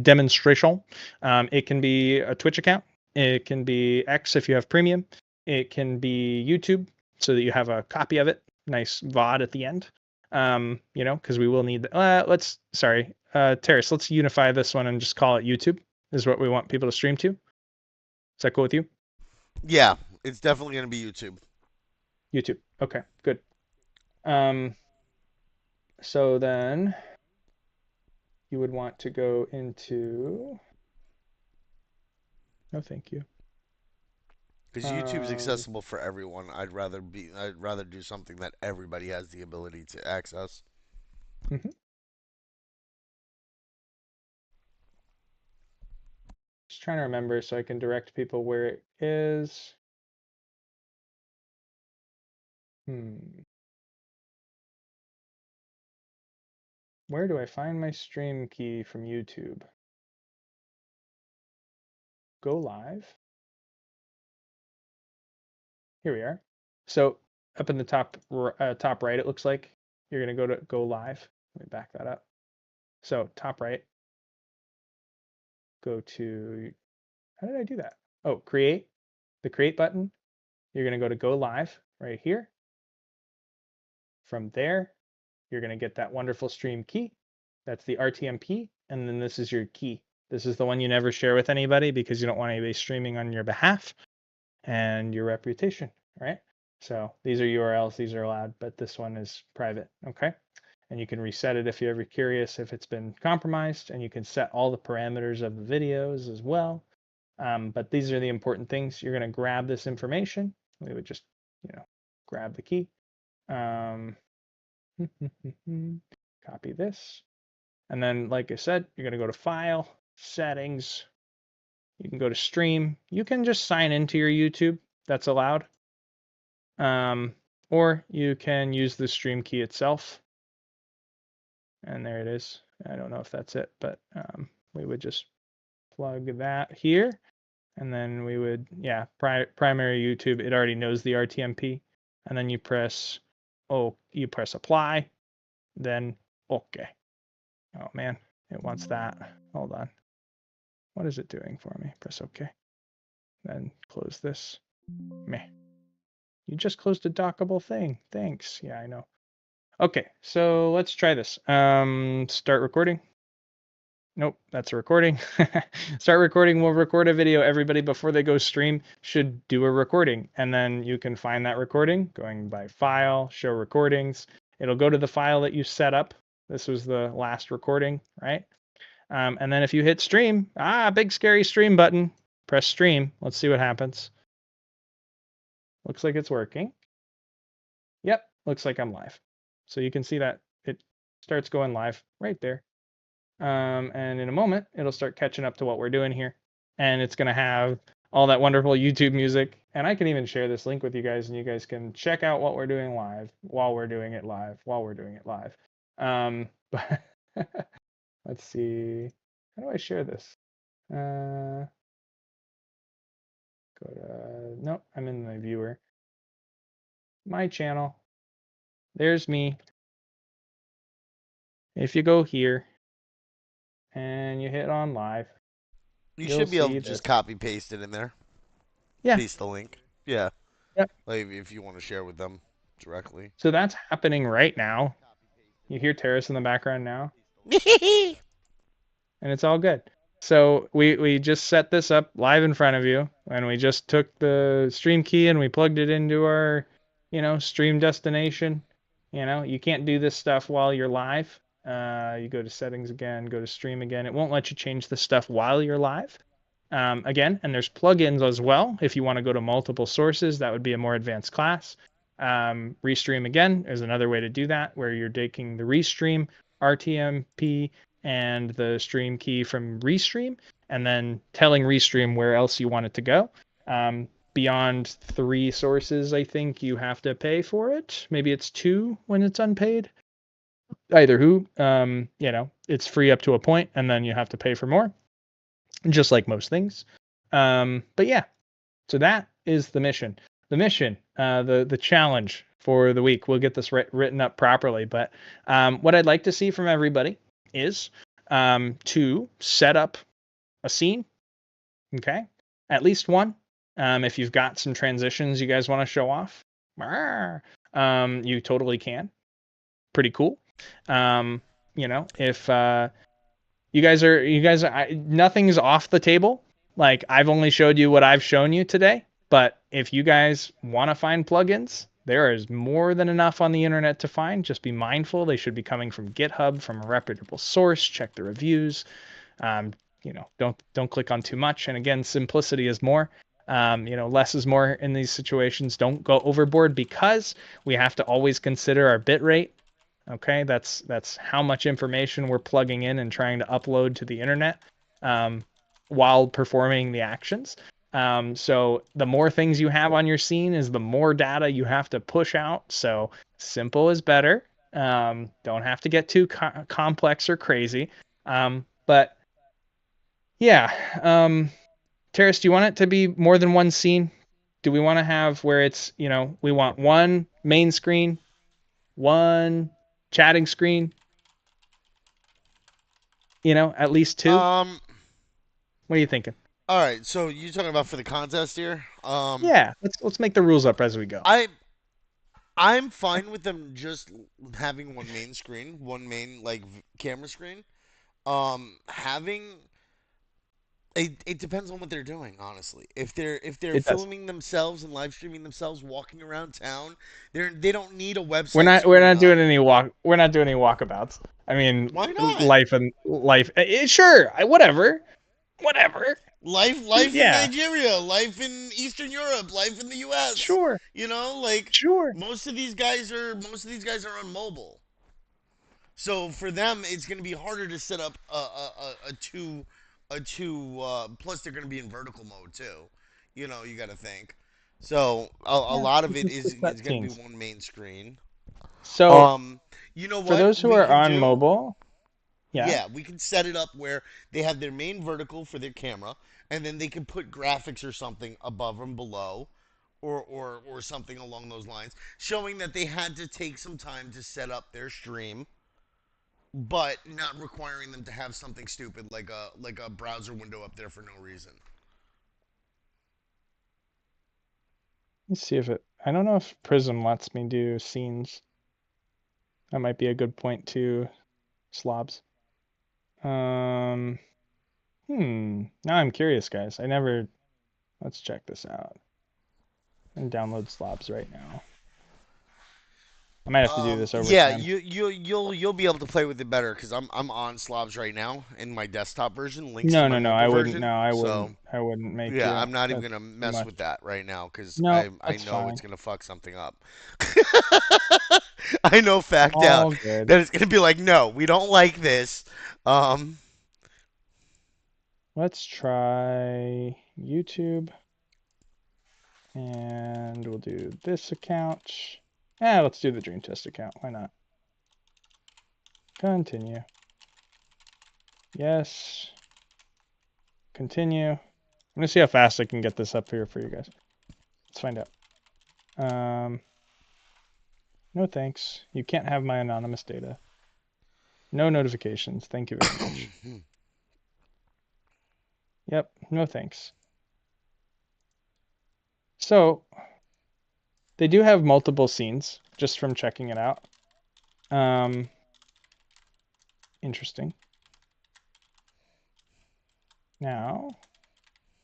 demonstration. It can be a Twitch account. It can be X if you have premium. It can be YouTube so that you have a copy of it. Nice VOD at the end. Because we will need. Terrace. Let's unify this one and just call it YouTube. Is what we want people to stream to. Is that cool with you? Yeah, it's definitely going to be YouTube. YouTube. Okay, good. So then you would want to go into. No, thank you. Because YouTube's accessible for everyone. I'd rather do something that everybody has the ability to access. Mm-hmm. Just trying to remember so I can direct people where it is. Where do I find my stream key from YouTube? Go live. Here we are. So up in the top right, it looks like you're going to go to go live. Let me back that up. So top right, go to, how did I do that? Oh, create, the create button. You're going to go to go live right here. From there, you're going to get that wonderful stream key. That's the RTMP. And then this is your key. This is the one you never share with anybody because you don't want anybody streaming on your behalf and your reputation, right? So these are URLs, these are allowed, but this one is private, okay? And you can reset it if you're ever curious if it's been compromised, and you can set all the parameters of the videos as well. But these are the important things. You're going to grab this information. We would just, grab the key. Copy this. And then, like I said, you're going to go to File, Settings. You can go to Stream. You can just sign into your YouTube. That's allowed. Or you can use the stream key itself. And there it is. I don't know if that's it, but we would just plug that here. And then we would, primary YouTube, it already knows the RTMP. And then you press apply, then OK. Oh man, it wants that. Hold on. What is it doing for me? Press OK. Then close this. Meh. You just closed a dockable thing. Thanks. Yeah, I know. Okay, so let's try this. Start recording. Nope, that's a recording. Start recording. We'll record a video. Everybody, before they go stream, should do a recording. And then you can find that recording going by File, Show Recordings. It'll go to the file that you set up. This was the last recording, right? And then if you hit stream, big scary stream button, press stream. Let's see what happens. Looks like it's working. Yep, looks like I'm live. So you can see that it starts going live right there. And in a moment, it'll start catching up to what we're doing here. And it's going to have all that wonderful YouTube music. And I can even share this link with you guys, and you guys can check out what we're doing live while we're doing it live. But let's see. How do I share this? Nope, I'm in my viewer. My channel. There's me. If you go here and you hit on live, You you'll should be able see to this. just copy paste it in there. Yeah. Paste the link. Yeah. Yep. like if you want to share with them directly. So that's happening right now. You hear Terrace in the background now, and it's all good. So we just set this up live in front of you, and we just took the stream key and we plugged it into our, stream destination. You can't do this stuff while you're live. You go to settings again, go to stream again. It won't let you change the stuff while you're live. Again, and there's plugins as well. If you want to go to multiple sources, that would be a more advanced class. Restream again is another way to do that, where you're taking the restream RTMP and the stream key from Restream, and then telling Restream where else you want it to go. Beyond 3 sources, I think you have to pay for it. Maybe it's 2 when it's unpaid. Either who, it's free up to a point, and then you have to pay for more, just like most things. But yeah, so that is the mission. The mission, the challenge for the week. We'll get this written up properly. But what I'd like to see from everybody is to set up a scene. Okay, at least one. If you've got some transitions you guys want to show off, you totally can. Pretty cool. If nothing's off the table. Like, I've only showed you what I've shown you today, but if you guys want to find plugins, there is more than enough on the internet to find. Just be mindful. They should be coming from GitHub, from a reputable source. Check the reviews. Um, don't click on too much. And again, simplicity is more. Less is more in these situations. Don't go overboard, because we have to always consider our bit rate. Okay, that's how much information we're plugging in and trying to upload to the internet while performing the actions. So the more things you have on your scene is the more data you have to push out. So simple is better. Don't have to get too complex or crazy. But yeah, Terrace, do you want it to be more than one scene? Do we want to have where it's, we want one main screen, one chatting screen, at least 2? Um. What are you thinking? All right. So you're talking about for the contest here. Yeah, let's make the rules up as we go. I I'm fine with them just having one main screen, one main camera screen. Having it depends on what they're doing, honestly. If they're It does. filming themselves and live streaming themselves walking around town, they don't need a We're website not we're screen not up. doing any walk. We're not doing any walkabouts. I mean, Why not? life and life. Sure, whatever. Life in Yeah, Nigeria, life in Eastern Europe, life in the US. sure, sure. Most of these guys are on mobile. So for them, it's going to be harder to set up a two. Plus, they're going to be in vertical mode too. You got to think. So a Yeah, lot we of it can is split is that going to be scenes. one main screen. So You know for what those who we are can on do? mobile, yeah, Yeah, we can set it up where they have their main vertical for their camera, and then they can put graphics or something above and below, or something along those lines, showing that they had to take some time to set up their stream, but not requiring them to have something stupid like a browser window up there for no reason. let's see if it. I don't know if Prism lets me do scenes. That might be a good point too, slobs. Um, Now I'm curious, guys. I never. Let's check this out and download slobs right now. I might have to do this over Yeah, time. you'll be able to play with it better because I'm on Slobs right now in my desktop version, links to No, my no, no. mobile I wouldn't. version. No, I So wouldn't. I wouldn't make yeah, you. I'm not even That's gonna too mess with much. that right now because No, I that's know it's fine. gonna fuck something up. I know fact out All good. that it's gonna be like, no, we don't like this. Um, Let's try YouTube, and we'll do this account. Yeah, let's do the Dream Test account. Why not? Continue. Yes. Continue. I'm gonna see how fast I can get this up here for you guys. Let's find out. No thanks. You can't have my anonymous data. No notifications. Thank you very much. Yep, no thanks. So, They do have multiple scenes just from checking it out. Um, Interesting. Now,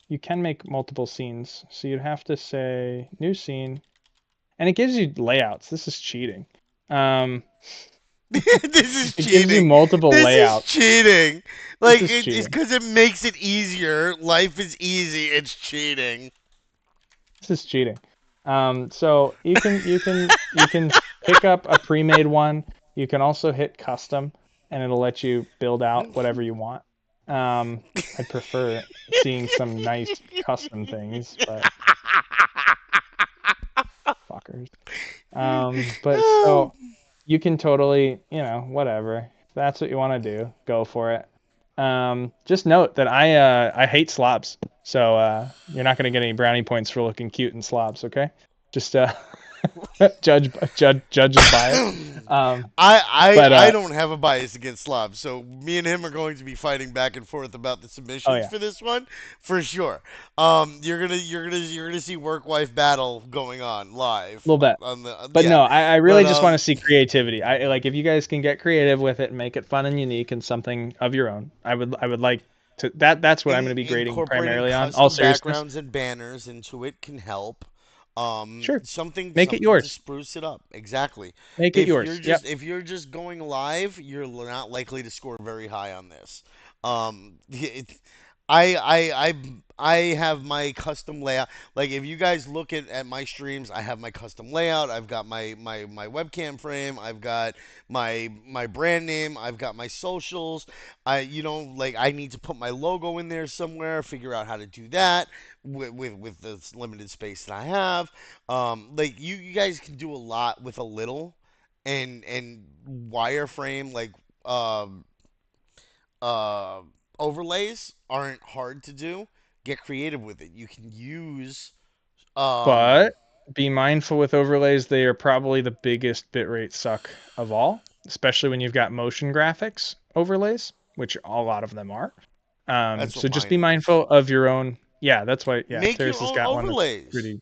you can make multiple scenes. So you'd have to say new scene, and it gives you layouts. This is cheating. Um, This is it gives you cheating. multiple This is layouts. cheating. This Like is it's cheating. because it makes it easier. Life is easy. It's cheating. This is cheating. So you can pick up a pre-made one. You can also hit custom, and it'll let you build out whatever you want. I'd prefer seeing some nice custom things, but fuckers. But so you can totally, whatever. If that's what you want to do, go for it. Just note that I hate slobs, so you're not gonna get any brownie points for looking cute in slobs, okay? Just judges bias. Um, but I don't have a bias against Slav, so me and him are going to be fighting back and forth about the oh submissions yeah, for this one for sure. You're gonna see work wife battle going on a live little bit. on the But yeah, no, I really but just want to see creativity. I like if you guys can get creative with it and make it fun and unique and something of your own. I would like to that's what I'm going to be grading incorporating primarily on. All custom seriousness. backgrounds and banners into it can help. Sure. Make it Something to yours. spruce it up. Exactly. Make it yours. Yep. If you're just going live, you're not likely to score very high on this. I I have my custom layout. Like if you guys look at my streams, I have my custom layout. I've got my webcam frame. I've got my brand name. I've got my socials. Like I need to put my logo in there somewhere. Figure out how to do that with the limited space that I have. Like you guys can do a lot with a little, and wireframe like um uh, overlays aren't hard to do. Get creative with it. You can use um But be mindful with overlays. They are probably the biggest bitrate suck of all, especially when you've got motion graphics overlays, which a lot of them are. that's what So just mine be is. mindful of your own. Yeah, that's why. Yeah, Make your Terrace has own got one that's overlays.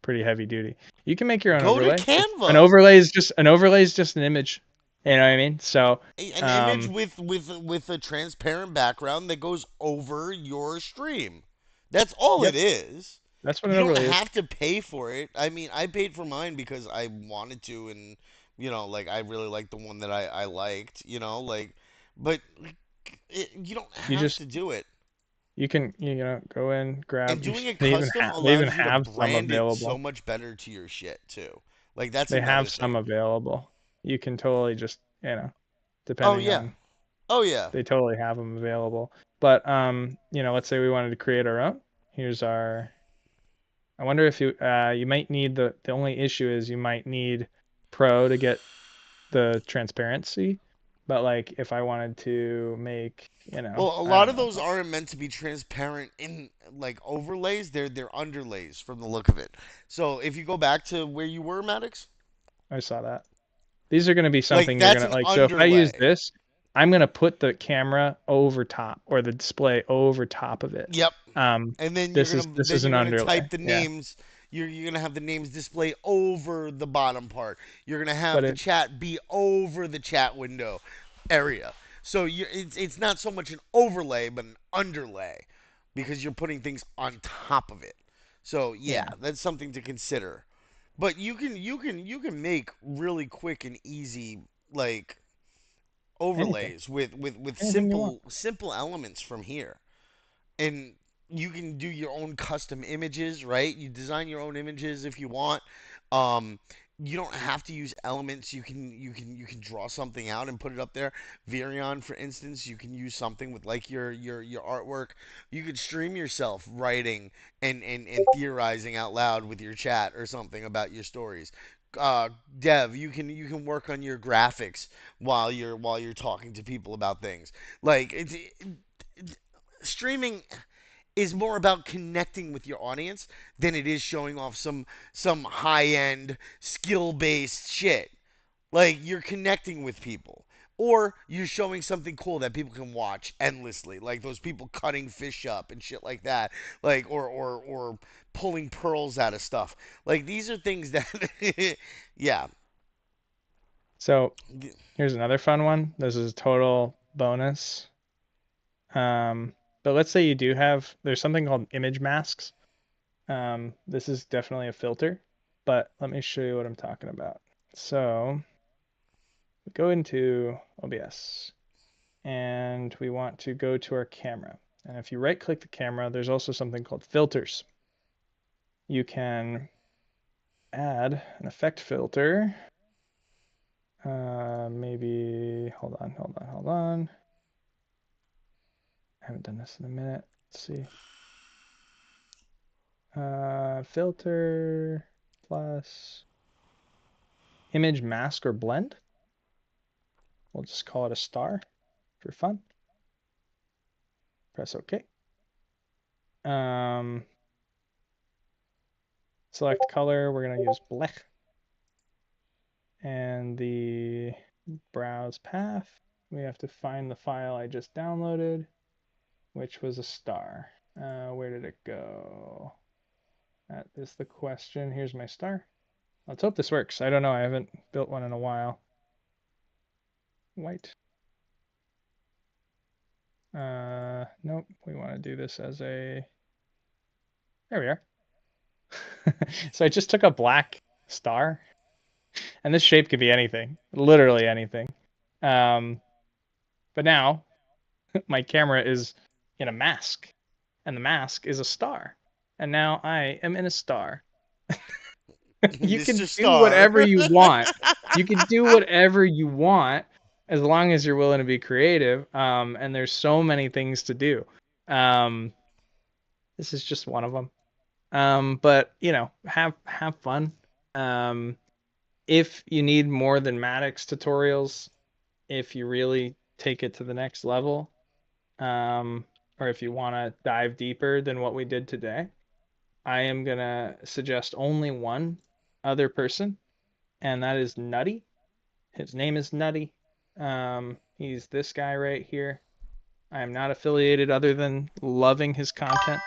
pretty heavy duty. You can make your own Go to overlay. It's Canva. an overlay is just an image. You know what I mean? So, An image um, with a transparent background that goes over your stream. That's all it yep, is. that's what an You don't overlay is. have to pay for it. I mean, I paid for mine because I wanted to, and like I really liked the one that I liked. Like, but you don't You have just to do it. you can And go in, grab. doing it They even custom they even allows you to have some brand it so available. much better to your shit too. Like that's They another have some thing. available. You can totally just Oh depending yeah. on Oh yeah. they totally have them available. But let's say we wanted to create our own. Here's our. I wonder if you might need the only issue is you might need Pro to get the transparency. But like if I wanted to make, Well, a I lot don't of know. those aren't meant to be transparent in like overlays. They're underlays from the look of it. So if you go back to where you were, Maddox, I saw that. These are going to be like something you're that's going to an like. So if I use underlay. this, I'm going to put the camera over top or the display over top of it. Yep. Um, And then this is an you're gonna underlay. type the Yeah, names. You're gonna have the names display over the bottom part. You're gonna but have the it chat be over the chat window area. So it's not so much an overlay but an underlay because you're putting things on top of it. So yeah, yeah, that's something to consider. But you can make really quick and easy like anything, overlays with anything you want. simple elements from here. And you can do your own custom images, right? You design your own images if you want. Um, you don't have to use elements. You can draw something out and put it up there. Virion, for instance, you can use something with like your artwork. You could stream yourself writing and theorizing out loud with your chat or something about your stories. Uh, Dev, you can work on your graphics while you're talking to people about things. Like streaming is more about connecting with your audience than it is showing off some high-end skill-based shit. Like you're connecting with people or you're showing something cool that people can watch endlessly, like those people cutting fish up and shit like that, like or pulling pearls out of stuff. Like these are things that, yeah. So here's another fun one. This is total bonus. But let's say you do have, there's something called image masks. This is definitely a filter, but let me show you what I'm talking about. So we go into OBS and we want to go to our camera. And if you right click the camera, there's also something called filters. You can add an effect filter. Maybe, hold on. I haven't done this in a minute. Let's see. Filter plus image mask or blend. We'll just call it a star for fun. Press OK. Select color. We're going to use black. And the browse path, we have to find the file I just downloaded, which was a star. Where did it go? That is the question. Here's my star. Let's hope this works. I don't know. I haven't built one in a while. White. Nope. We want to do this as a... There we are. So I just took a black star, and this shape could be anything, literally anything. But now my camera is in a mask, and the mask is a star, and now I am in a star. You Mr. can do Star. whatever you want. You can do whatever you want as long as you're willing to be creative. And there's so many things to do. This is just one of them. But you know, have fun. If you need more than Maddox tutorials, if you really take it to the next level, or if you want to dive deeper than what we did today, I am gonna suggest only one other person, and that is Nutty. His name is Nutty. He's this guy right here. I am not affiliated other than loving his content.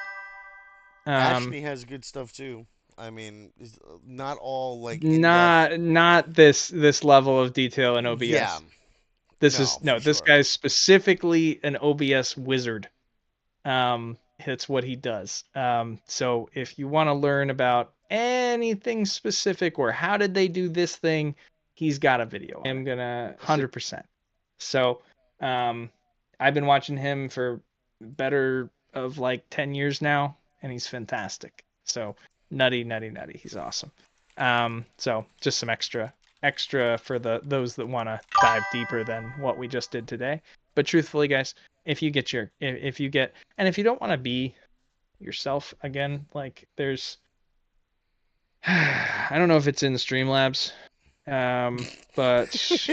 Ashley has good stuff too. I mean, it's not all like in depth. Not this level of detail in Yeah, OBS. This is no, no, for this sure. guy's specifically an OBS wizard. It's what he does. So if you want to learn about anything specific or how did they do this thing, he's got a video on it. I'm gonna 100%. So, I've been watching him for better of like 10 years now, and he's fantastic. So nutty. He's awesome. So just some extra for those that want to dive deeper than what we just did today. But truthfully, guys, if you get, and if you don't want to be yourself again, like there's I don't know if it's in Streamlabs, but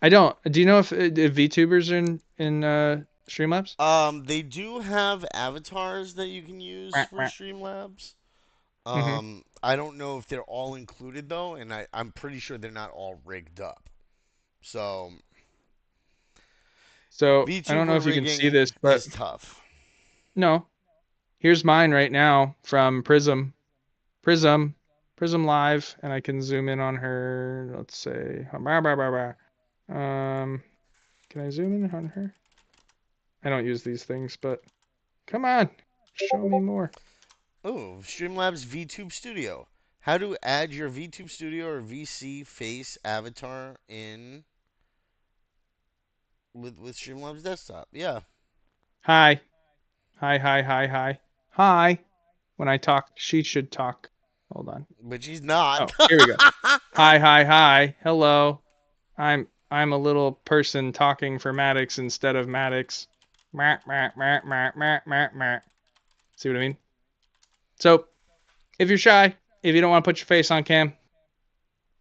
I don't. Do you know if VTubers are in Streamlabs? They do have avatars that you can use for Streamlabs. Mm-hmm. I don't know if they're all included though, and I'm pretty sure they're not all rigged up. So So I don't know VTuber if you can see rigging this, but is tough. no. Here's mine right now from Prism. Prism. Prism Live, and I can zoom in on her. Let's say, can I zoom in on her? I don't use these things, but come on, show me more. Oh, Streamlabs VTube Studio. How to add your VTube Studio or VC face avatar in with Streamlabs Desktop. Yeah, Hi, hi. When I talk, she should talk. Hold on. but she's not. Oh, here we go. Hi. Hello. I'm a little person talking for Maddox instead of Maddox. See what I mean? So, if you're shy, if you don't want to put your face on cam,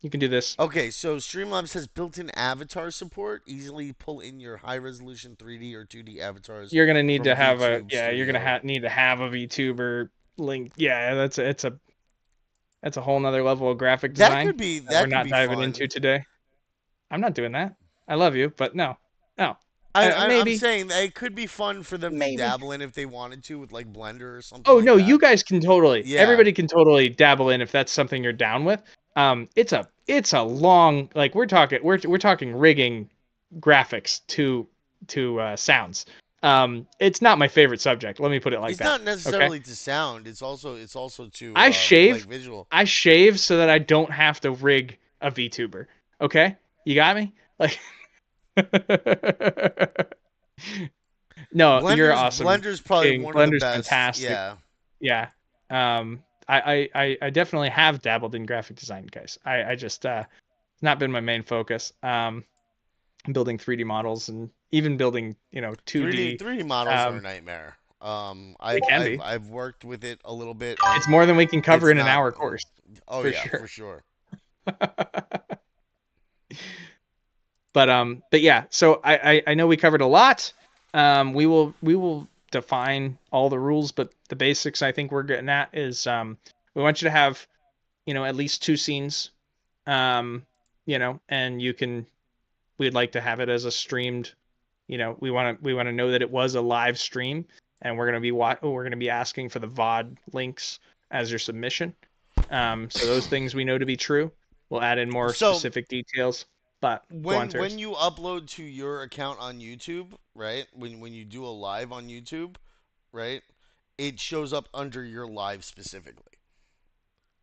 you can do this. Okay, so Streamlabs has built-in avatar support. Easily pull in your high-resolution 3D or 2D avatars You're gonna need from to have a VTube yeah. You're gonna Studio. need to have a VTuber link. Yeah, that's a whole nother level of graphic design that we're That could not be diving fun. into today. I'm not doing that. I love you, but no. I'm Maybe, saying that it could be fun for them to maybe. dabble in if they wanted to with like Blender or something Oh like no, you that. guys can totally. Yeah. Everybody can totally dabble in if that's something you're down with. It's a long, like we're talking rigging graphics to sounds. It's not my favorite subject. Let me put it like It's that. not Okay. necessarily to sound. It's also to I like shave. visual. I shave so that I don't have to rig a VTuber. Okay, you got me. Like, no, you're awesome, Blender's probably King. one of the Blender's best. fantastic. Yeah. Yeah. I definitely have dabbled in graphic design, guys. I just it's not been my main focus. Building 3D models and even building 3D 2D. 3D models are a Um, nightmare. they can be. I've worked with it a little bit It's and more than we can cover it's in an not. hour course Oh for yeah, for sure. sure. But yeah, so I know we covered a lot. We will define all the rules, but the basics I think we're getting at is we want you to have at least two scenes, and we'd like to have it as a streamed. We want to know that it was a live stream, and we're gonna be asking for the VOD links as your submission. So those things we know to be true. We'll add in more So specific details. But go on, when Terrace. you upload to your account on YouTube, right? When you do a live on YouTube, right? It shows up under your live specifically.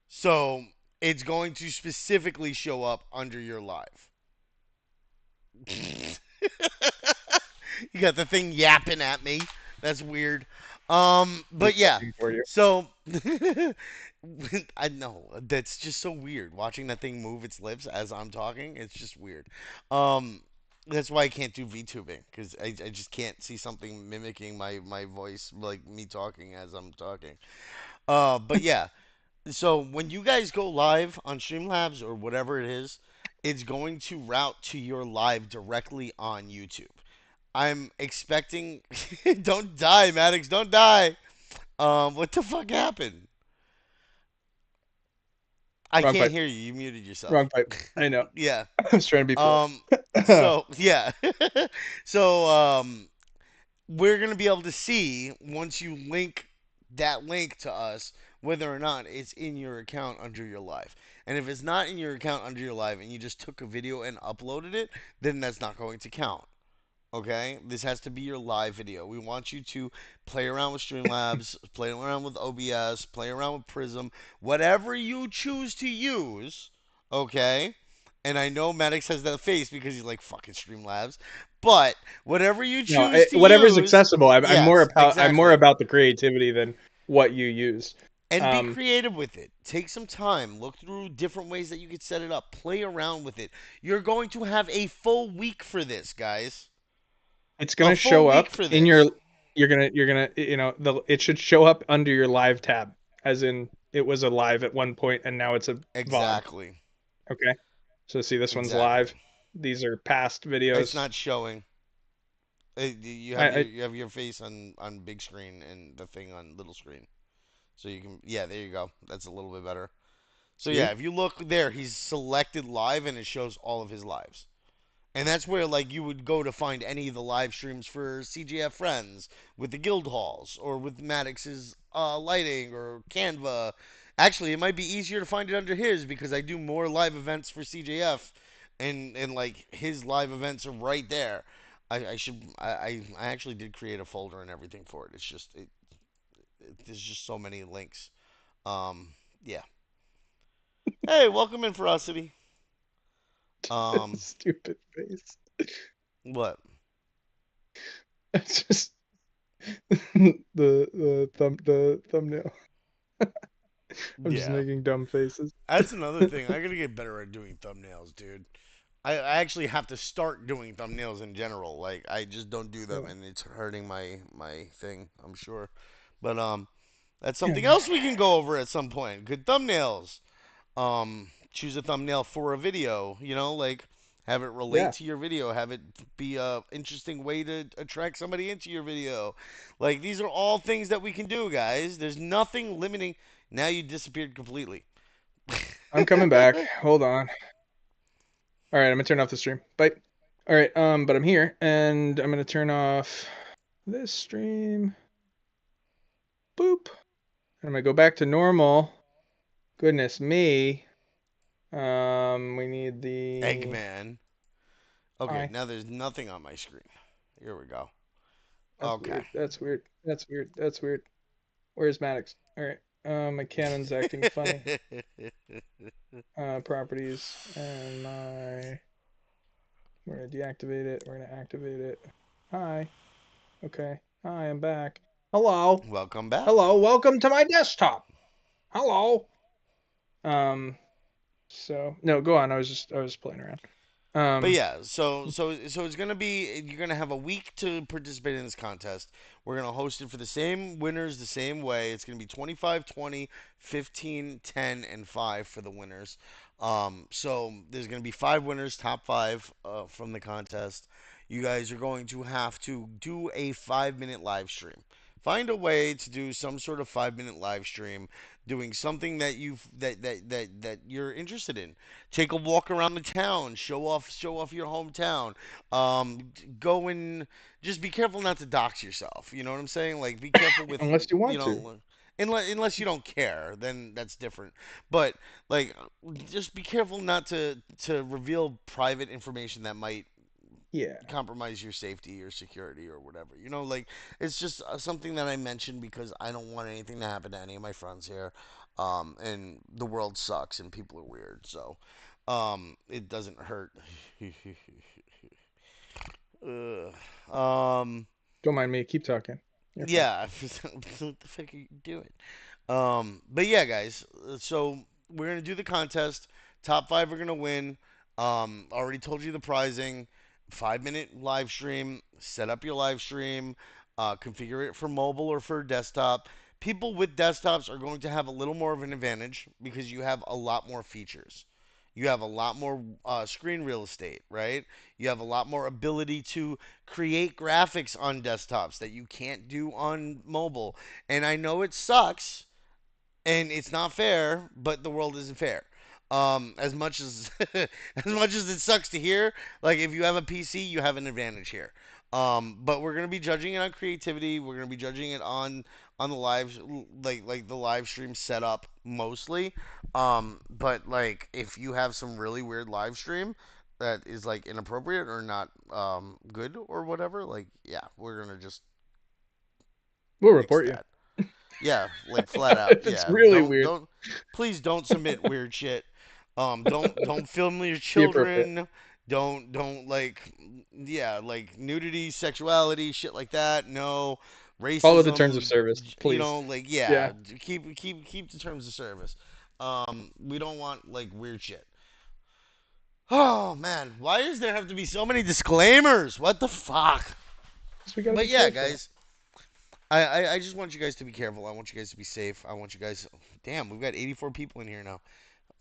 So it's going to specifically show up under your live. You got the thing yapping at me. That's weird. He's But yeah. looking for you. So I know that's just so weird watching that thing move its lips as I'm talking. It's just weird. Um, that's why I can't do VTubing because I just can't see something mimicking my voice like me talking as I'm talking. But yeah. So when you guys go live on Streamlabs or whatever it is, it's going to route to your live directly on YouTube. I'm expecting. Don't die, Maddox. Don't die. What the fuck happened? I Wrong can't pipe. hear you. You muted yourself. Wrong pipe. I know. Yeah. I was trying to be polite. Um. So yeah. So we're gonna be able to see once you link that link to us whether or not it's in your account under your live. And if it's not in your account under your live and you just took a video and uploaded it, then that's not going to count. Okay, this has to be your live video. We want you to play around with Streamlabs, play around with OBS, play around with Prism, whatever you choose to use. Okay, and I know Maddox has that face because he's like fucking Streamlabs, but whatever you No, choose to whatever's use, accessible. yes, I'm more exactly. about the creativity than what you use. And be Um, creative with it. Take some time. Look through different ways that you could set it up. Play around with it. You're going to have a full week for this, guys. it's A gonna full show week up for in this. your. You're gonna it should show up under your live tab, as in it was a live at one point and now it's a VOD. Exactly. Okay, so see, this one's Exactly. live. These are past It's videos. not showing. You have I your face on big screen and the thing on little screen. So you can yeah, there you go. That's a little bit better. So yeah, see. if you look there, he's selected live and it shows all of his lives. And that's where like you would go to find any of the live streams for CGF Friends with the guild halls or with Maddox's lighting or Canva. Actually, it might be easier to find it under his because I do more live events for CJF, and like his live events are right there. I should I actually did create a folder and everything for it. It's just there's just so many links. Yeah. Hey, welcome in Ferocity. Um, Stupid face. what? It's just the thumbnail. I'm just Yeah. making dumb faces. That's another thing. I gotta get better at doing thumbnails, dude. I actually have to start doing thumbnails in general. Like I just don't do them, Yeah. and it's hurting my thing. I'm sure, but that's Yeah. something else we can go over at some point. Good thumbnails. Choose a thumbnail for a video. Like have it relate Yeah. to your video. Have it be a interesting way to attract somebody into your video. Like these are all things that we can do, guys. There's nothing limiting. Now you disappeared completely. I'm coming back. Hold on. All right, I'm gonna turn off the stream. Bye. All right, but I'm here, and I'm gonna turn off this stream. Boop. I'm gonna go back to normal. Goodness me. We need the Eggman. Okay, hi. now there's nothing on my screen. Here we go. That's Okay. weird. That's weird. That's weird. That's weird. Where's Maddox? All right. My Canon's acting funny. Properties and my. We're gonna deactivate it. We're gonna activate it. Hi. Okay. Hi, I'm back. Hello. Welcome back. Hello. Welcome to my desktop. Hello. Um. So no, go on. I was playing around. But Um. yeah, so it's gonna be you're gonna have a week to participate in this contest. We're gonna host it for the same winners the same way. It's gonna be 25, 20, 15, 10, and 5 for the winners. So there's gonna be 5 winners, top 5 from the contest. You guys are going to have to do a 5-minute live stream. Find a way to do some sort of 5-minute live stream, doing something that you're interested in. Take a walk around the town, show off your hometown. Go and just be careful not to dox yourself. You know what I'm saying? Like be careful with Unless you you want to. know unless you don't care, then that's different. But like just be careful not to reveal private information that might Yeah. compromise your safety or security or whatever. Like it's just something that I mentioned because I don't want anything to happen to any of my friends here. And the world sucks and people are weird, so it doesn't hurt. Ugh. Don't mind me. Keep talking. You're fine. Yeah, what the fuck are you doing? But yeah, guys. So we're gonna do the contest. Top 5 are gonna win. Already told you the pricing. 5-minute live stream. Set up your live stream. Configure it for mobile or for desktop. People with desktops are going to have a little more of an advantage because you have a lot more features. You have a lot more screen real estate, right? You have a lot more ability to create graphics on desktops that you can't do on mobile. And I know it sucks and it's not fair, but the world isn't fair. As much as as much as it sucks to hear, like if you have a PC, you have an advantage here. But we're gonna be judging it on creativity. We're gonna be judging it on the live like the live stream setup mostly. But like if you have some really weird live stream that is like inappropriate or not good or whatever, like yeah, we're gonna just We'll nix report you. that. Yeah, like flat out. If it's Yeah, really weird. please don't submit weird shit. Don't film your Be appropriate. children. Don't like yeah, like nudity, sexuality, shit like that. No, Follow the terms of racism. service, please. Like yeah, Yeah. keep the terms of service. We don't want like weird shit. Oh man, why does there have to be so many disclaimers? What the fuck? So we gotta But be yeah, careful. guys, I just want you guys to be careful. I want you guys to be safe. I want you guys. Damn, we've got 84 people in here now.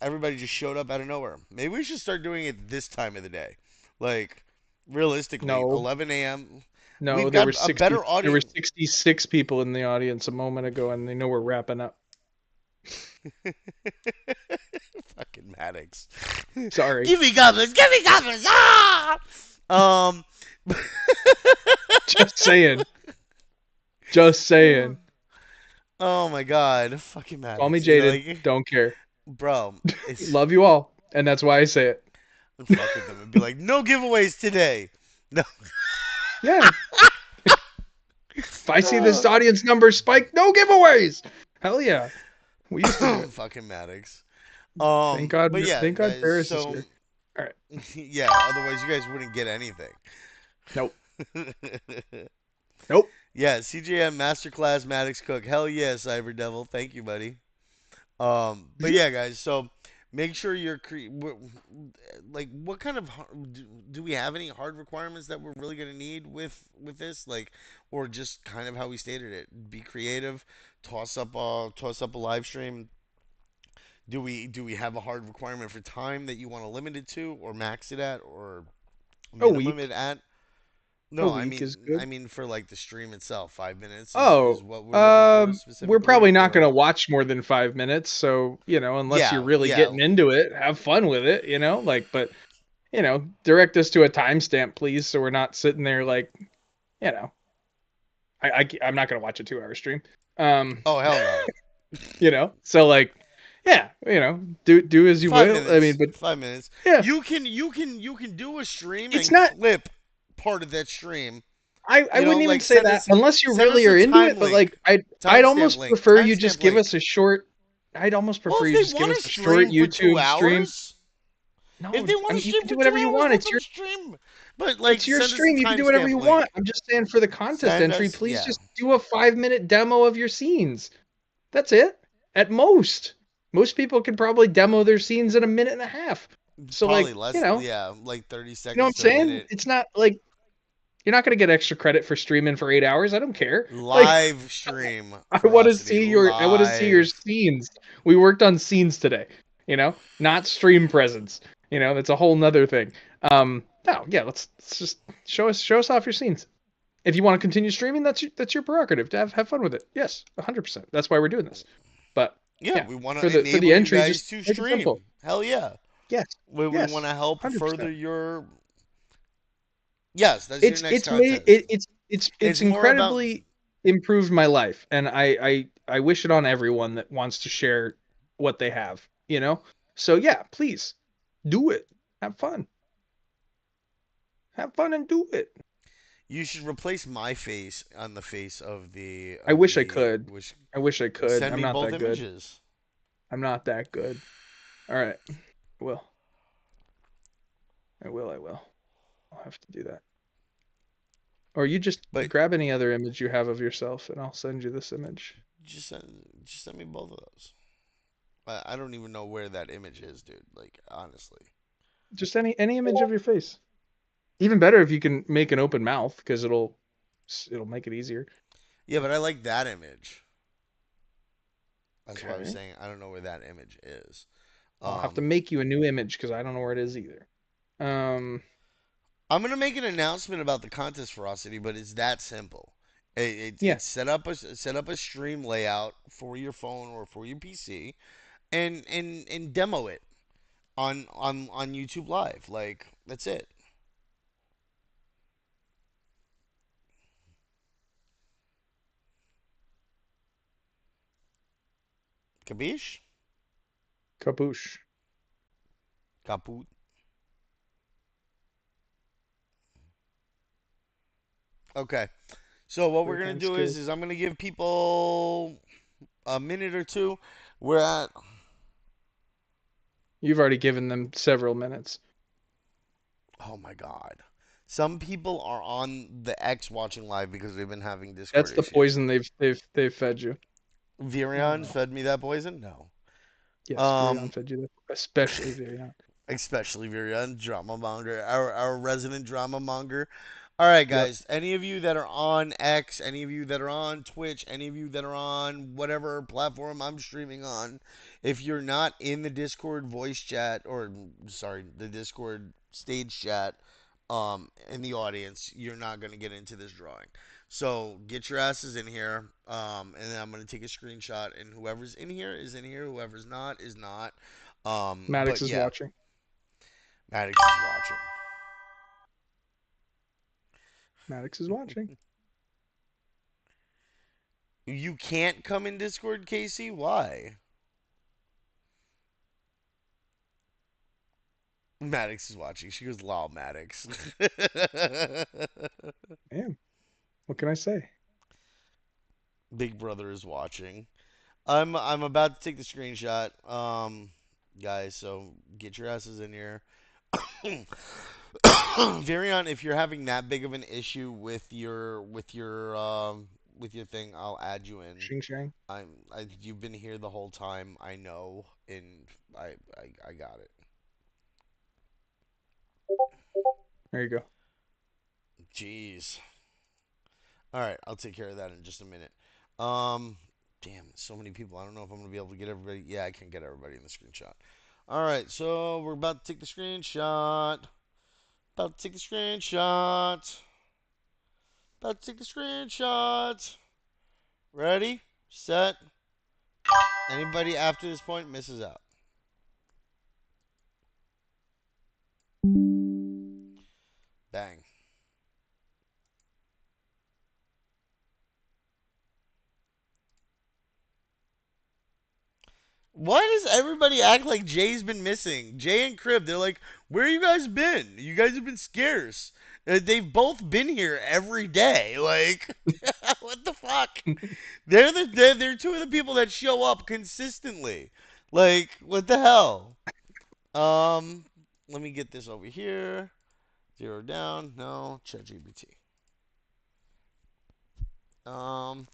Everybody just showed up out of nowhere. Maybe we should start doing it this time of the day. Like, realistically, No. 11 a.m. No, We've there got were a 60 better there were audience. 66 people in the audience a moment ago and they know we're wrapping up. Fucking Maddox. Sorry. Give me goblins. Give me goblins. Ah! Um. Just saying. Just saying. Oh my God, fucking Call me Maddox. jaded. Like, Don't care. bro, it's Love you all. And that's why I say it. fuck with them and be like, no giveaways today. No. Yeah. If I see this audience number spike, no giveaways. Hell yeah. We used to do it. Fucking Maddox. Thank God But yeah, thank God guys. Paris is So here. All right. yeah, otherwise you guys wouldn't get anything. Nope. Nope. Yeah, CJM Masterclass Maddox Cook. Hell yeah, Cyber Devil. Thank you, buddy. But yeah, guys. So make sure like, what kind of do we have any hard requirements that we're really gonna need with this, like, or just kind of how we stated it? Be creative. Toss up a live stream. Do we have a hard requirement for time that you want to limit it to, or max it at, or A minimum week. it at? A No, I week mean is good. I mean for like the stream itself, 5 minutes is Oh, what we're looking for we're specifically, probably not going or to watch more than 5 minutes. So, unless you're yeah, really yeah, getting into it, have fun with it, like, but direct us to a timestamp, please, so we're not sitting there like, you know, I'm not gonna watch a 2 hour stream. Um, Oh hell no. so like, yeah, do as you Five will. I mean, minutes. but 5 minutes. yeah, You can do a stream it's and not. clip part of that stream. I wouldn't even Like say that unless you send really us a are into time it. But link, like, I'd almost prefer you just timestamp give us link. a short. I'd almost Well, prefer if you they just give want us to a short stream for two YouTube stream. hours, if No, they I want mean to you stream can do for two whatever you hours, want. let them stream. But It's like, your send us a stream. You can do whatever timestamp you link. want. I'm just saying for the contest Send entry, us, please yeah. just do a 5 minute demo of your scenes. That's it. At most. Most people can probably demo their scenes in a minute and a half. So Probably like, less, yeah, like 30 what seconds I'm to a saying? minute. It's not like you're not going to get extra credit for streaming for 8 hours. I don't care. Like Live stream, I want to Ferocity, see your live. scenes. We worked on scenes today, not stream presence. That's a whole nother thing. No, yeah, let's just show us off your scenes. If you want to continue streaming, that's your prerogative. To have fun with it. Yes, 100%. That's why we're doing this. But Yeah, yeah, we want for to the enable you entry, guys just to make it simple. stream. Hell yeah. Yes, We want yes, to help 100%. further your. Yes, that's your It's next it's made contest. it's It's more about. incredibly improved my life, and I wish it on everyone that wants to share what they have. So yeah, please do it. Have fun. Have fun and do it. You should replace my face on the face of the I of wish I the could. which. I wish I could. Send I'm me not both that good. images. I'm not that good. All right. Well, I will. I'll have to do that. Or you just But grab any other image you have of yourself, and I'll send you this image. just send me both of those. I don't even know where that image is, dude. Like honestly. Just any image of your face. Even better if you can make an open mouth because it'll make it easier. Yeah, but I like that image. That's why I was Okay. saying I don't know where that image is. I'll have to Um, make you a new image because I don't know where it is either. Um, I'm gonna make an announcement about the contest Ferocity, but it's that simple. yeah, It's set up a stream layout for your phone or for your PC, and demo it on YouTube Live. Like that's it. Capiche? caboose. Kaput. Okay. So what we're Break gonna on do skill. is I'm gonna give people a minute or two. We're at You've already given them several minutes. oh my god. Some people are on the X watching live because they've been having That's Discord the issues. poison they've fed you. Oh Virion no. fed me that poison? No. Yes, Virion Um, fed you that, especially Virion. especially Virion, drama monger, our resident drama monger. All right, Yep. guys. Any of you that are on X, any of you that are on Twitch, any of you that are on whatever platform I'm streaming on, if you're not in the Discord voice chat or sorry, the Discord stage chat, in the audience, you're not gonna get into this drawing. So get your asses in here, and then I'm gonna take a screenshot, and whoever's in here is in here. Whoever's not is not. Maddox But is yeah, watching. Maddox is watching. Maddox is watching. You can't come in Discord, Casey? Why? Maddox is watching. She goes, lol, Maddox. Man, what can I say? Big Brother is watching. I'm about to take the screenshot. Guys, so get your asses in here. Varion, if you're having that big of an issue with your thing, I'll add you in. Shing Shang. You've been here the whole time. I know, and I got it. There you go. Jeez. All right, I'll take care of that in just a minute. Um, damn, so many people. I don't know if I'm gonna be able to get everybody. Yeah, I can get everybody in the screenshot. All right, so we're about to take the screenshot. About to take the screenshot. About to take the screenshot. Ready, set. Anybody after this point misses out. Why does everybody act like Jay's been missing? Jay and Crib, they're like, where you guys been? You guys have been scarce. They've both been here every day. Like, what the fuck? They're two of the people that show up consistently. Like, what the hell? Um, Let me get this over here. Zero down. No, ChatGPT. Um,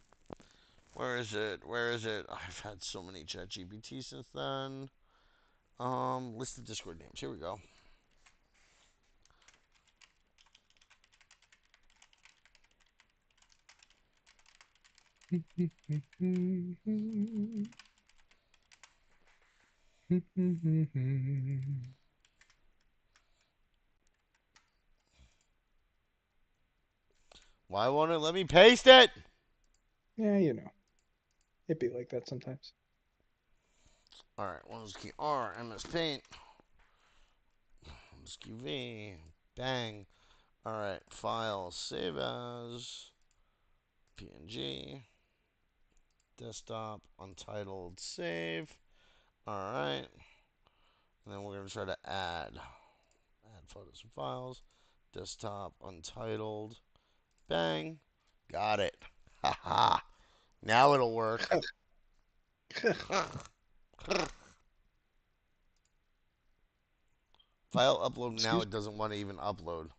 where is it? Where is it? I've had so many ChatGPT since then. List of Discord names. Here we go. Why won't it let me paste it? Yeah, you know, it'd be like that sometimes. All right, Windows key R, MS Paint, Windows key V, bang. All right, file, save as, PNG, desktop, untitled, save. All right, and then we're gonna try to add photos and files, desktop, untitled, bang. Got it. Haha. Now it'll work. File upload now. Excuse It doesn't want to even upload.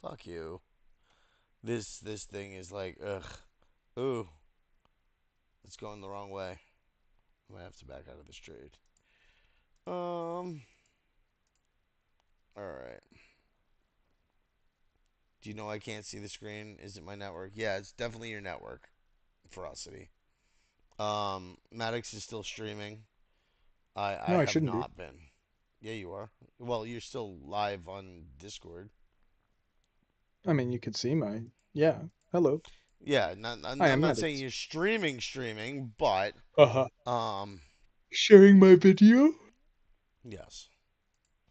Fuck you. This thing is like ugh. Ooh, it's going the wrong way. I might have to back out of this trade. All right. Do you know I can't see the screen? Is it my network? Yeah, it's definitely your network. Ferocity. Maddox is still streaming. I No, I have shouldn't be. not been. Yeah, you are. Well, you're still live on Discord. I mean, you could see my. Yeah. Hello. Yeah, not, I'm I I'm am not saying Maddox. you're streaming, but Uh-huh. um, Sharing my video? yes.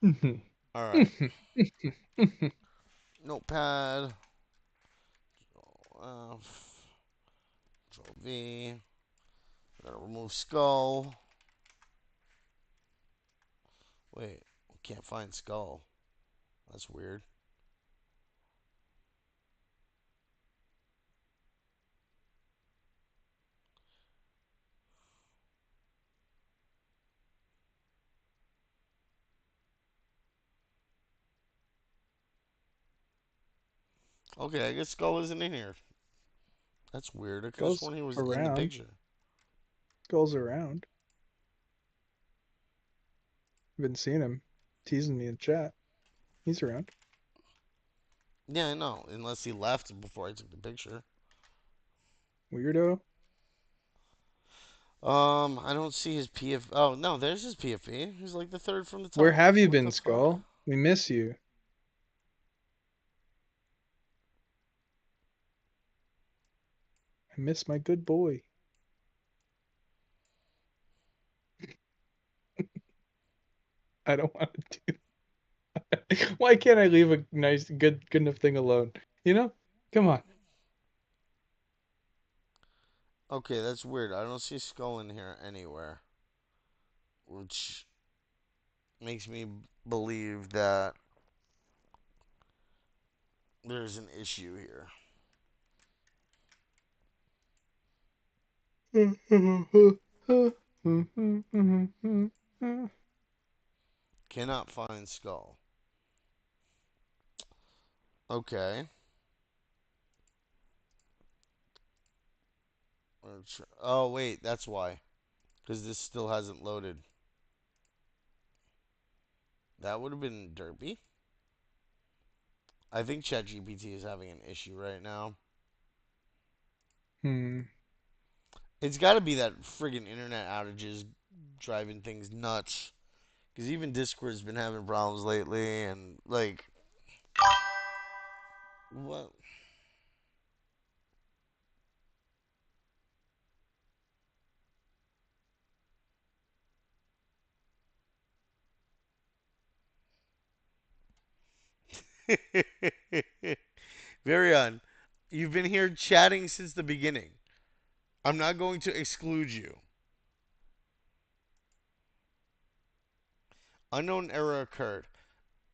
Mhm. All right. Mhm. Mhm. Mhm. Notepad. F. Control V. We're gonna remove skull. Wait, can't find skull. That's weird. Okay, I guess skull isn't in here. That's weird. I could have Goes sworn he was in the around. picture. Goes around. I've been seeing him teasing me in chat. He's around. Yeah, I know. Unless he left before I took the picture. Weirdo. I don't see his PF. Oh no, there's his PFE. He's like the third from the Where top. have you What been, the fuck? Skull? We miss you. I miss my good boy. I don't want to do that. Why can't I leave a nice, good enough thing alone? You know? Come on. Okay, that's weird. I don't see skull in here anywhere, which makes me believe that there's an issue here. Cannot find skull. Okay. Oh wait, that's why. Because this still hasn't loaded. That would have been derpy. I think ChatGPT is having an issue right now. Hmm. It's got to be that friggin' internet outages driving things nuts. Because even Discord's been having problems lately, and like, what? Varion, you've been here chatting since the beginning. I'm not going to exclude you. Unknown error occurred.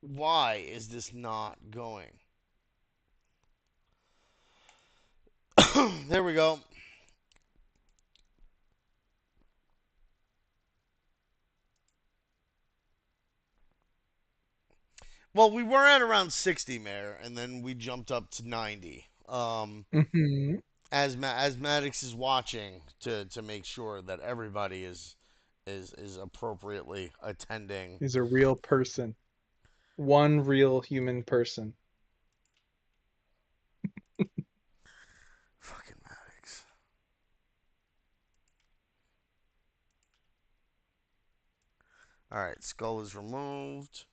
Why is this not going? There we go. Well, we were at around 60, Mayor, and then we jumped up to 90. Hmm. As Maddox is watching to make sure that everybody is appropriately attending. He's a real person. One real human person. Fucking Maddox. All right, skull is removed.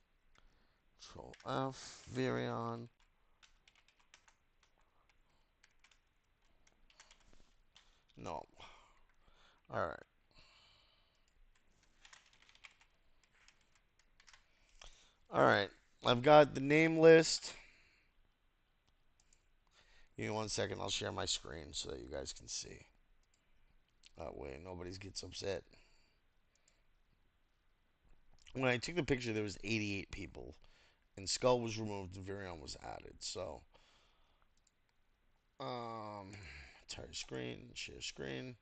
Control F. Virion. No. All right. All right. I've got the name list. Give me 1 second. I'll share my screen so that you guys can see. That way nobody gets upset. When I took the picture, there was 88 people, and Skull was removed and Virion was added. So, um, entire screen, share screen.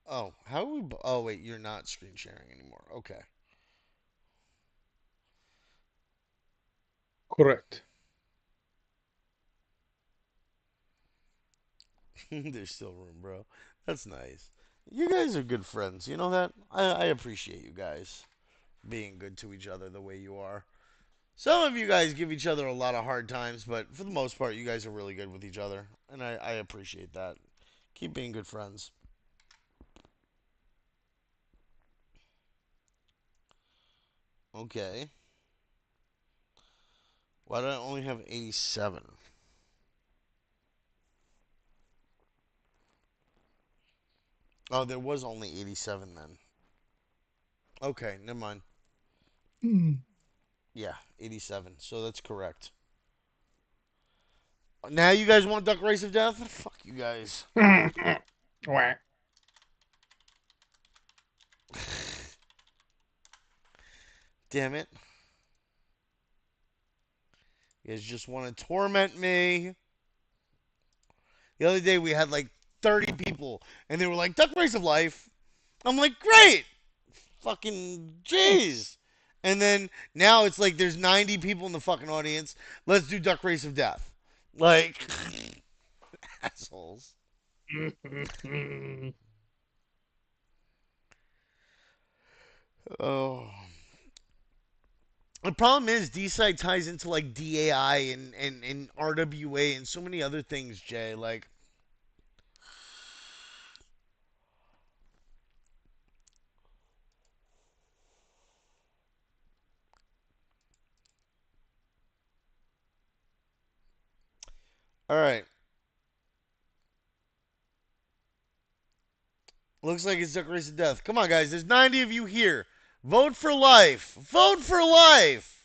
Oh, how are we? Oh, wait, you're not screen sharing anymore. Okay. Correct. There's still room, bro. That's nice. You guys are good friends. You know that? I appreciate you guys being good to each other the way you are. Some of you guys give each other a lot of hard times, but for the most part, you guys are really good with each other. And I appreciate that. Keep being good friends. Okay. Why do I only have 87? Oh, there was only 87 then. Okay, never mind. Mm. Yeah, 87. So that's correct. Now you guys want Duck Race of Death? Fuck you guys. Wah. Damn it. You guys just want to torment me. The other day we had like 30 people and they were like, Duck Race of Life. I'm like, great. Fucking jeez. And then now it's like there's 90 people in the fucking audience. Let's do Duck Race of Death. Like, assholes. Oh. The problem is D-Side ties into like DAI and RWA and so many other things, Jay. Like, all right. Looks like it's Duck Race of Death. Come on, guys. There's 90 of you here. Vote for life. Vote for life.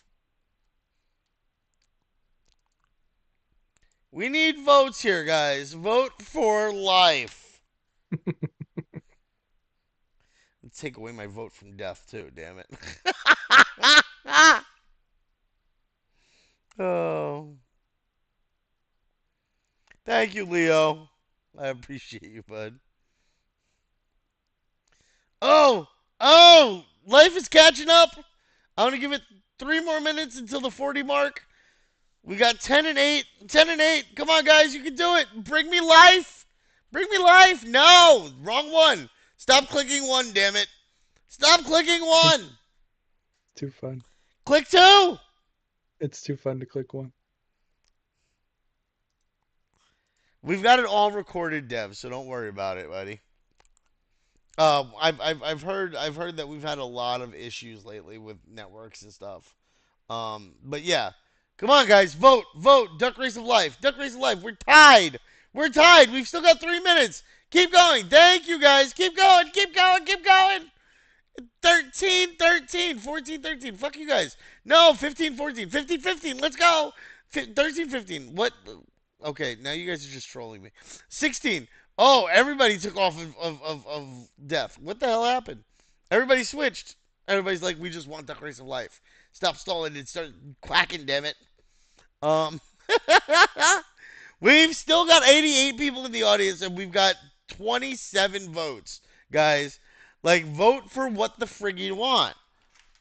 We need votes here, guys. Vote for life. Let's take away my vote from death, too. Damn it. Oh. Thank you, Leo. I appreciate you, bud. Oh. Oh. Life is catching up. I want to give it 3 more minutes until the 40 mark. We got 10 and 8. 10 and 8. Come on, guys. You can do it. Bring me life. Bring me life. No. Wrong one. Stop clicking one, damn it. Stop clicking one. Too fun. Click two. It's too fun to click one. We've got it all recorded, Dev, so don't worry about it, buddy. I've heard that we've had a lot of issues lately with networks and stuff. But yeah, come on, guys, vote, vote. Duck Race of Life, Duck Race of Life. We're tied. We're tied. We've still got 3 minutes. Keep going. Thank you, guys. Keep going. Keep going. Keep going. 13, 13, 14, 13. Fuck you guys. No, 15, 14, 15, 15. Let's go. 13, 15. What? Okay, now you guys are just trolling me. 16. Oh, everybody took off of death. What the hell happened? Everybody switched. Everybody's like, we just want Duck Race of Life. Stop stalling and start quacking, damn it. Um, we've still got 88 people in the audience, and we've got 27 votes, guys. Like, vote for what the frig you want.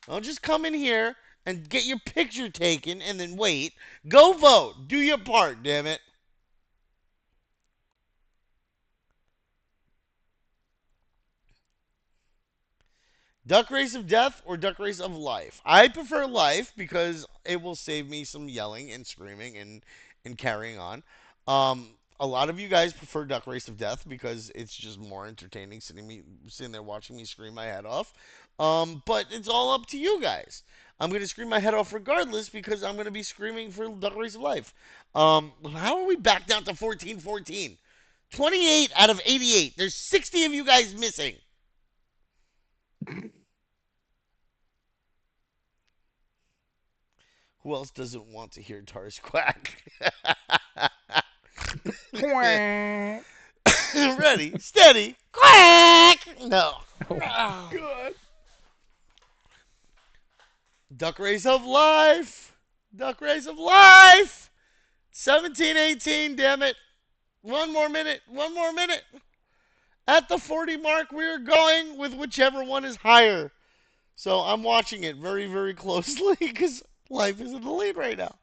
Don't just come in here and get your picture taken and then wait. Go vote. Do your part, damn it. Duck Race of Death or Duck Race of Life? I prefer Life because it will save me some yelling and screaming and carrying on. A lot of you guys prefer Duck Race of Death because it's just more entertaining sitting there watching me scream my head off. But it's all up to you guys. I'm gonna scream my head off regardless because I'm gonna be screaming for Duck Race of Life. How are we back down to 14-14? 28 out of 88. There's 60 of you guys missing. Who else doesn't want to hear Tars quack? Quack. Ready, steady, quack! No. Oh my god. Duck Race of Life! Duck Race of Life! 17-18, damn it. One more minute, one more minute. At the 40 mark, we're going with whichever one is higher. So I'm watching it very, very closely because Life is in the lead right now.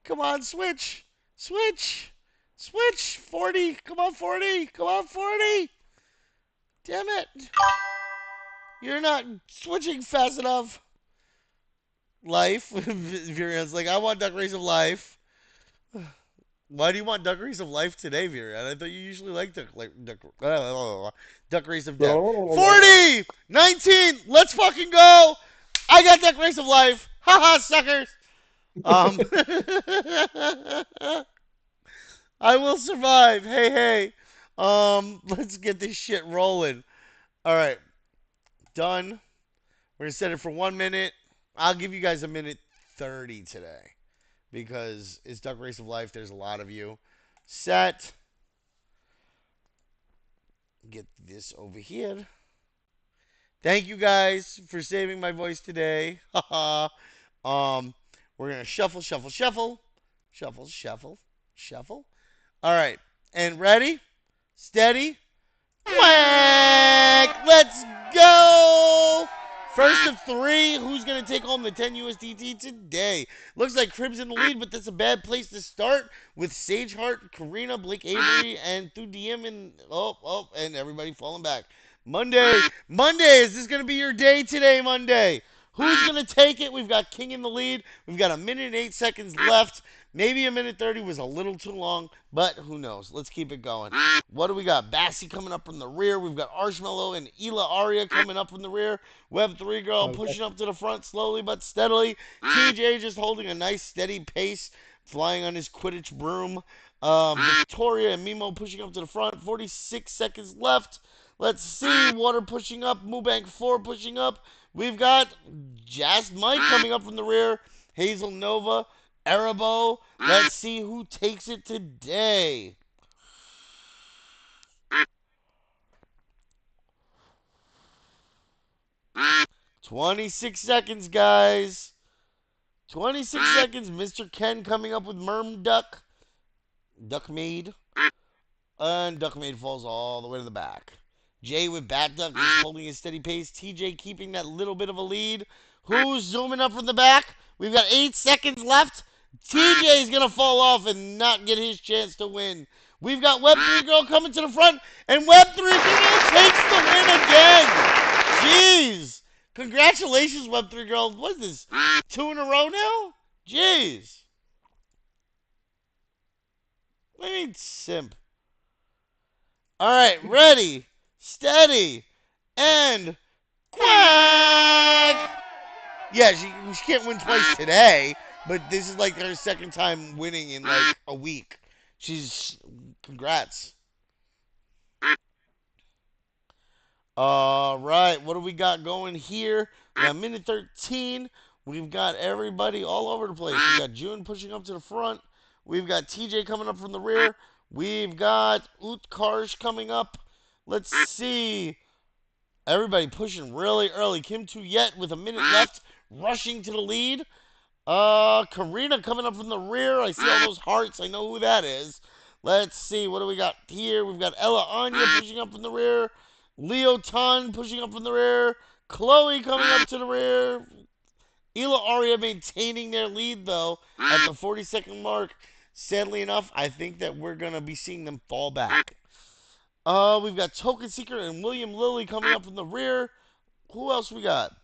Come on, switch. Switch. Switch. 40. Come on, 40. Come on, 40. Damn it. You're not switching fast enough. Life. Virian's like, I want Duck Race of Life. Why do you want Duck Race of Life today, Virian? I thought you usually liked Duck Race of Death. 40! 19! Let's fucking go! I got Duck Race of Life. Haha, suckers! Um, I will survive. Hey, hey. Let's get this shit rolling. All right, done. We're gonna set it for 1 minute. I'll give you guys a minute 30 today because it's Duck Race of Life. There's a lot of you. Set. Get this over here. Thank you guys for saving my voice today. Haha. We're gonna shuffle, shuffle, shuffle, shuffle, shuffle, shuffle. All right, and ready, steady, quack! Let's go! First of three, who's going to take home the 10 USDT today? Looks like Crib's in the lead, but that's a bad place to start with Sage Hart, Karina, Blake Avery, and Thudiem, and and everybody falling back. Monday, is this going to be your day today, Monday? Who's going to take it? We've got King in the lead. We've got a minute and 8 seconds left. Maybe a minute 30 was a little too long, but who knows? Let's keep it going. What do we got? Bassie coming up from the rear. We've got Arshmallow and Ela Aria coming up from the rear. Web3 Girl pushing up to the front slowly but steadily. TJ just holding a nice steady pace, flying on his Quidditch broom. Victoria and Mimo pushing up to the front. 46 seconds left. Let's see. Water pushing up. Moobank 4 pushing up. We've got Jazz Mike coming up from the rear. Hazel Nova. Erebo. Let's see who takes it today. 26 seconds, guys. 26 seconds. Mr. Ken coming up with Merm Duck. Duck Maid. And Duck Maid falls all the way to the back. Jay with Bat Duck just holding a steady pace. TJ keeping that little bit of a lead. Who's zooming up from the back? We've got 8 seconds left. TJ is going to fall off and not get his chance to win. We've got Web3 Girl coming to the front, and Web3 Girl takes the win again. Jeez. Congratulations, Web3 Girl. What is this? 2 in a row now? Jeez. I mean, simp. All right, ready, steady, and quack! Yeah, she can't win twice today, but this is like her second time winning in like a week. Congrats. All right, what do we got going here? Now, minute 13. We've got everybody all over the place. We've got June pushing up to the front. We've got TJ coming up from the rear. We've got Utkarsh coming up. Let's see. Everybody pushing really early. Kim Tu Yet with a minute left, rushing to the lead. Karina coming up from the rear. I see all those hearts. I know who that is. Let's see. What do we got here? We've got Ella Anya pushing up from the rear. Leo Ton pushing up from the rear. Chloe coming up to the rear. Ela Aria maintaining their lead, though, at the 40-second mark. Sadly enough, I think that we're going to be seeing them fall back. We've got Token Seeker and William Lilly coming up from the rear. Who else we got?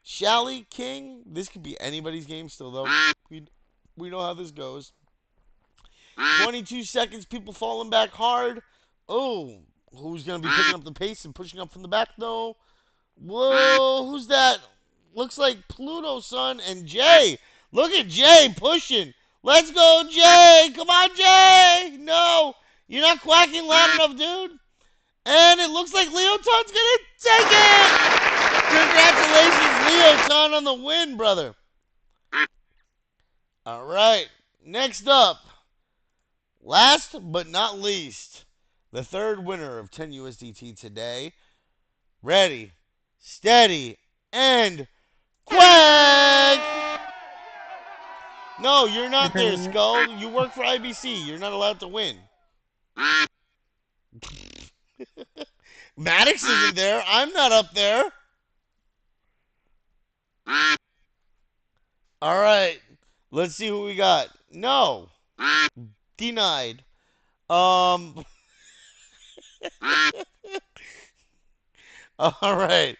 Shally King. This could be anybody's game still, though. We know how this goes. 22 seconds, people falling back hard. Oh, who's going to be picking up the pace and pushing up from the back, though? Whoa, who's that? Looks like Pluto, son, and Jay. Look at Jay pushing. Let's go, Jay. Come on, Jay. No, you're not quacking loud enough, dude. And it looks like Leoton's going to take it. Congratulations, Leoton, on the win, brother. All right, next up, last but not least, the third winner of 10 USDT today. Ready, steady, and quack! No, you're not there, Skull. You work for IBC. You're not allowed to win. Maddox isn't there. I'm not up there. All right. Let's see who we got. No. Denied. Um. All right.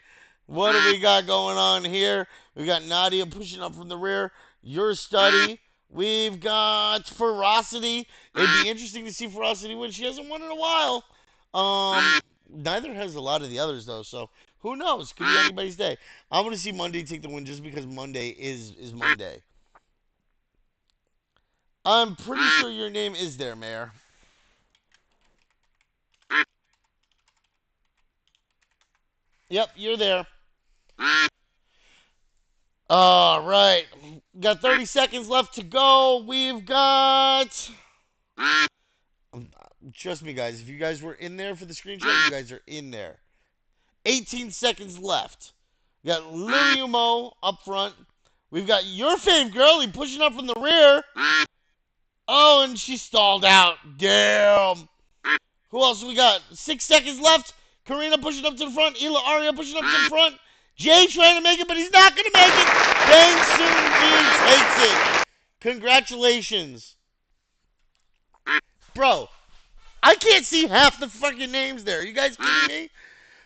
What do we got going on here? We got Nadia pushing up from the rear. Your study. We've got Ferocity. It'd be interesting to see Ferocity win. She hasn't won in a while. Neither has a lot of the others though. So who knows? Could be anybody's day. I want to see Monday take the win just because Monday is Monday. I'm pretty sure your name is there, Mayor. Yep, you're there. All right. Got 30 seconds left to go. We've got. Trust me, guys. If you guys were in there for the screenshot, you guys are in there. 18 seconds left. We got Liliumo up front. We've got your fave girlie pushing up from the rear. Oh, and she stalled out. Damn. Who else we got? 6 seconds left. Karina pushing up to the front. Ela Aria pushing up to the front. Jay trying to make it, but he's not going to make it. Bang Soon G takes it. Congratulations. Bro, I can't see half the fucking names there. You guys kidding me?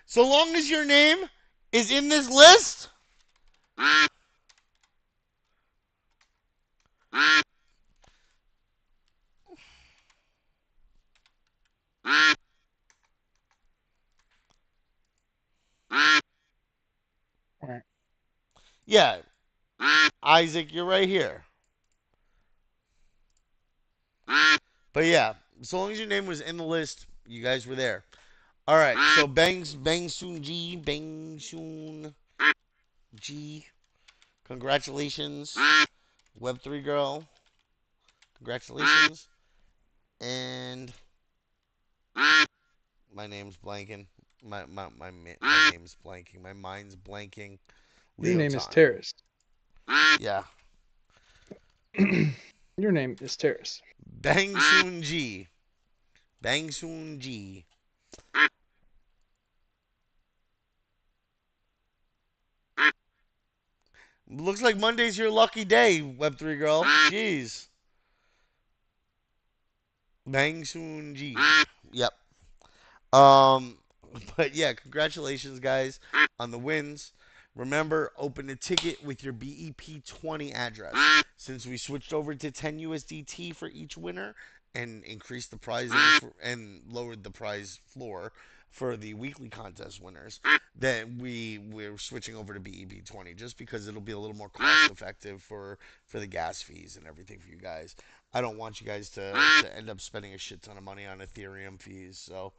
So long as your name is in this list. Yeah, Isaac, you're right here. But yeah, so long as your name was in the list, you guys were there. All right, so Bang Soon G. Congratulations, Web3 girl. Congratulations. And my name's blanking. My name's blanking. My mind's blanking. Your name is Leoton. Terrace. Yeah. Your name is Terrace. Bang Soon G. Bang Soon G. Looks like Monday's your lucky day, Web3 girl. Jeez. Bang Soon G. Yep. Um, but yeah, congratulations, guys, on the wins. Remember, open a ticket with your BEP20 address. Since we switched over to 10 USDT for each winner and increased the pricing and lowered the prize floor for the weekly contest winners, then we're switching over to BEP20 just because it'll be a little more cost effective for the gas fees and everything for you guys. I don't want you guys to end up spending a shit ton of money on Ethereum fees, so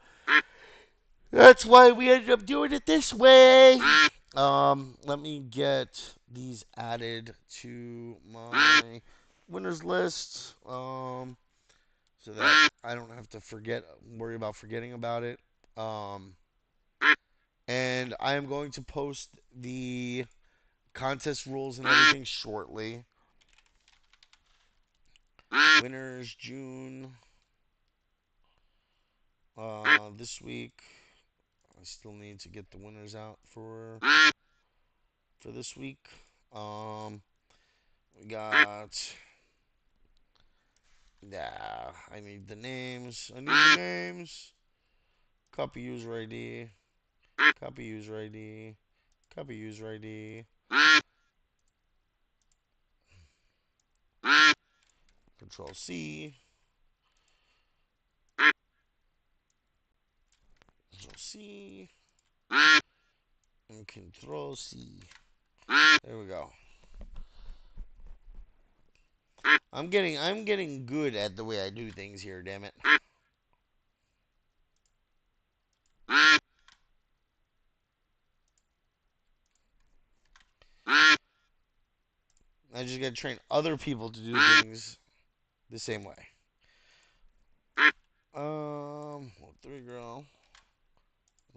that's why we ended up doing it this way. Let me get these added to my winners list. So that I don't have to worry about forgetting about it. Um, And I am going to post the contest rules and everything shortly. Winners June this week. I still need to get the winners out for this week. Um, we got. Yeah, I need the names. I need the names. Copy user ID. Copy user ID. Copy user ID. Control C. Control C. And Control C. There we go. I'm getting good at the way I do things here, damn it. I just gotta train other people to do things the same way. There we go.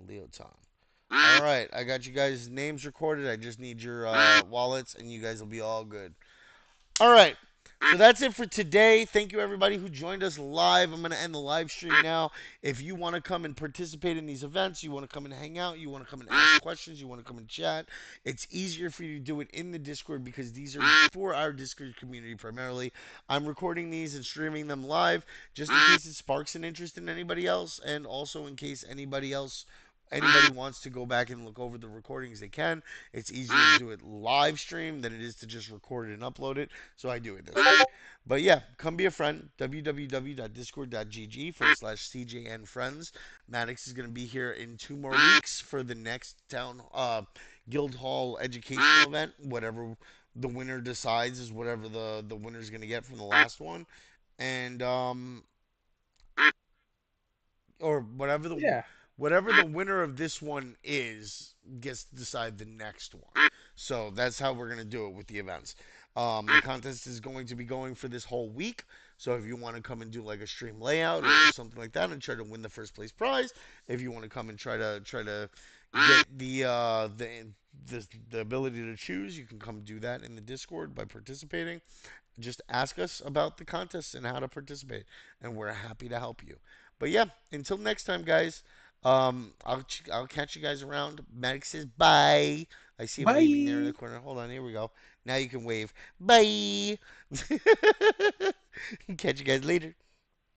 Leoton. All right, I got you guys' names recorded. I just need your wallets, and you guys will be all good. All right. So that's it for today. Thank you, everybody who joined us live. I'm going to end the live stream now. If you want to come and participate in these events, you want to come and hang out, you want to come and ask questions, you want to come and chat, it's easier for you to do it in the Discord because these are for our Discord community primarily. I'm recording these and streaming them live just in case it sparks an interest in anybody else, and also in case anybody wants to go back and look over the recordings, they can. It's easier to do it live stream than it is to just record it and upload it. So I do it this way. But yeah, come be a friend. www.discord.gg/CJN friends. Maddox is going to be here in 2 more weeks for the next town guild hall educational event. Whatever the winner decides is whatever the winner's going to get from the last one. And or Yeah. whatever the winner of this one is gets to decide the next one. So that's how we're gonna do it with the events. The contest is going to be going for this whole week. So if you want to come and do like a stream layout or something like that and try to win the first place prize, if you want to come and try to get the ability to choose, you can come do that in the Discord by participating. Just ask us about the contest and how to participate, and we're happy to help you. But yeah, until next time, guys. I'll catch you guys around. Maddox says bye. I see him waving there in the Bye. corner. Hold on, here we go. Now you can wave. Bye. Catch you guys later.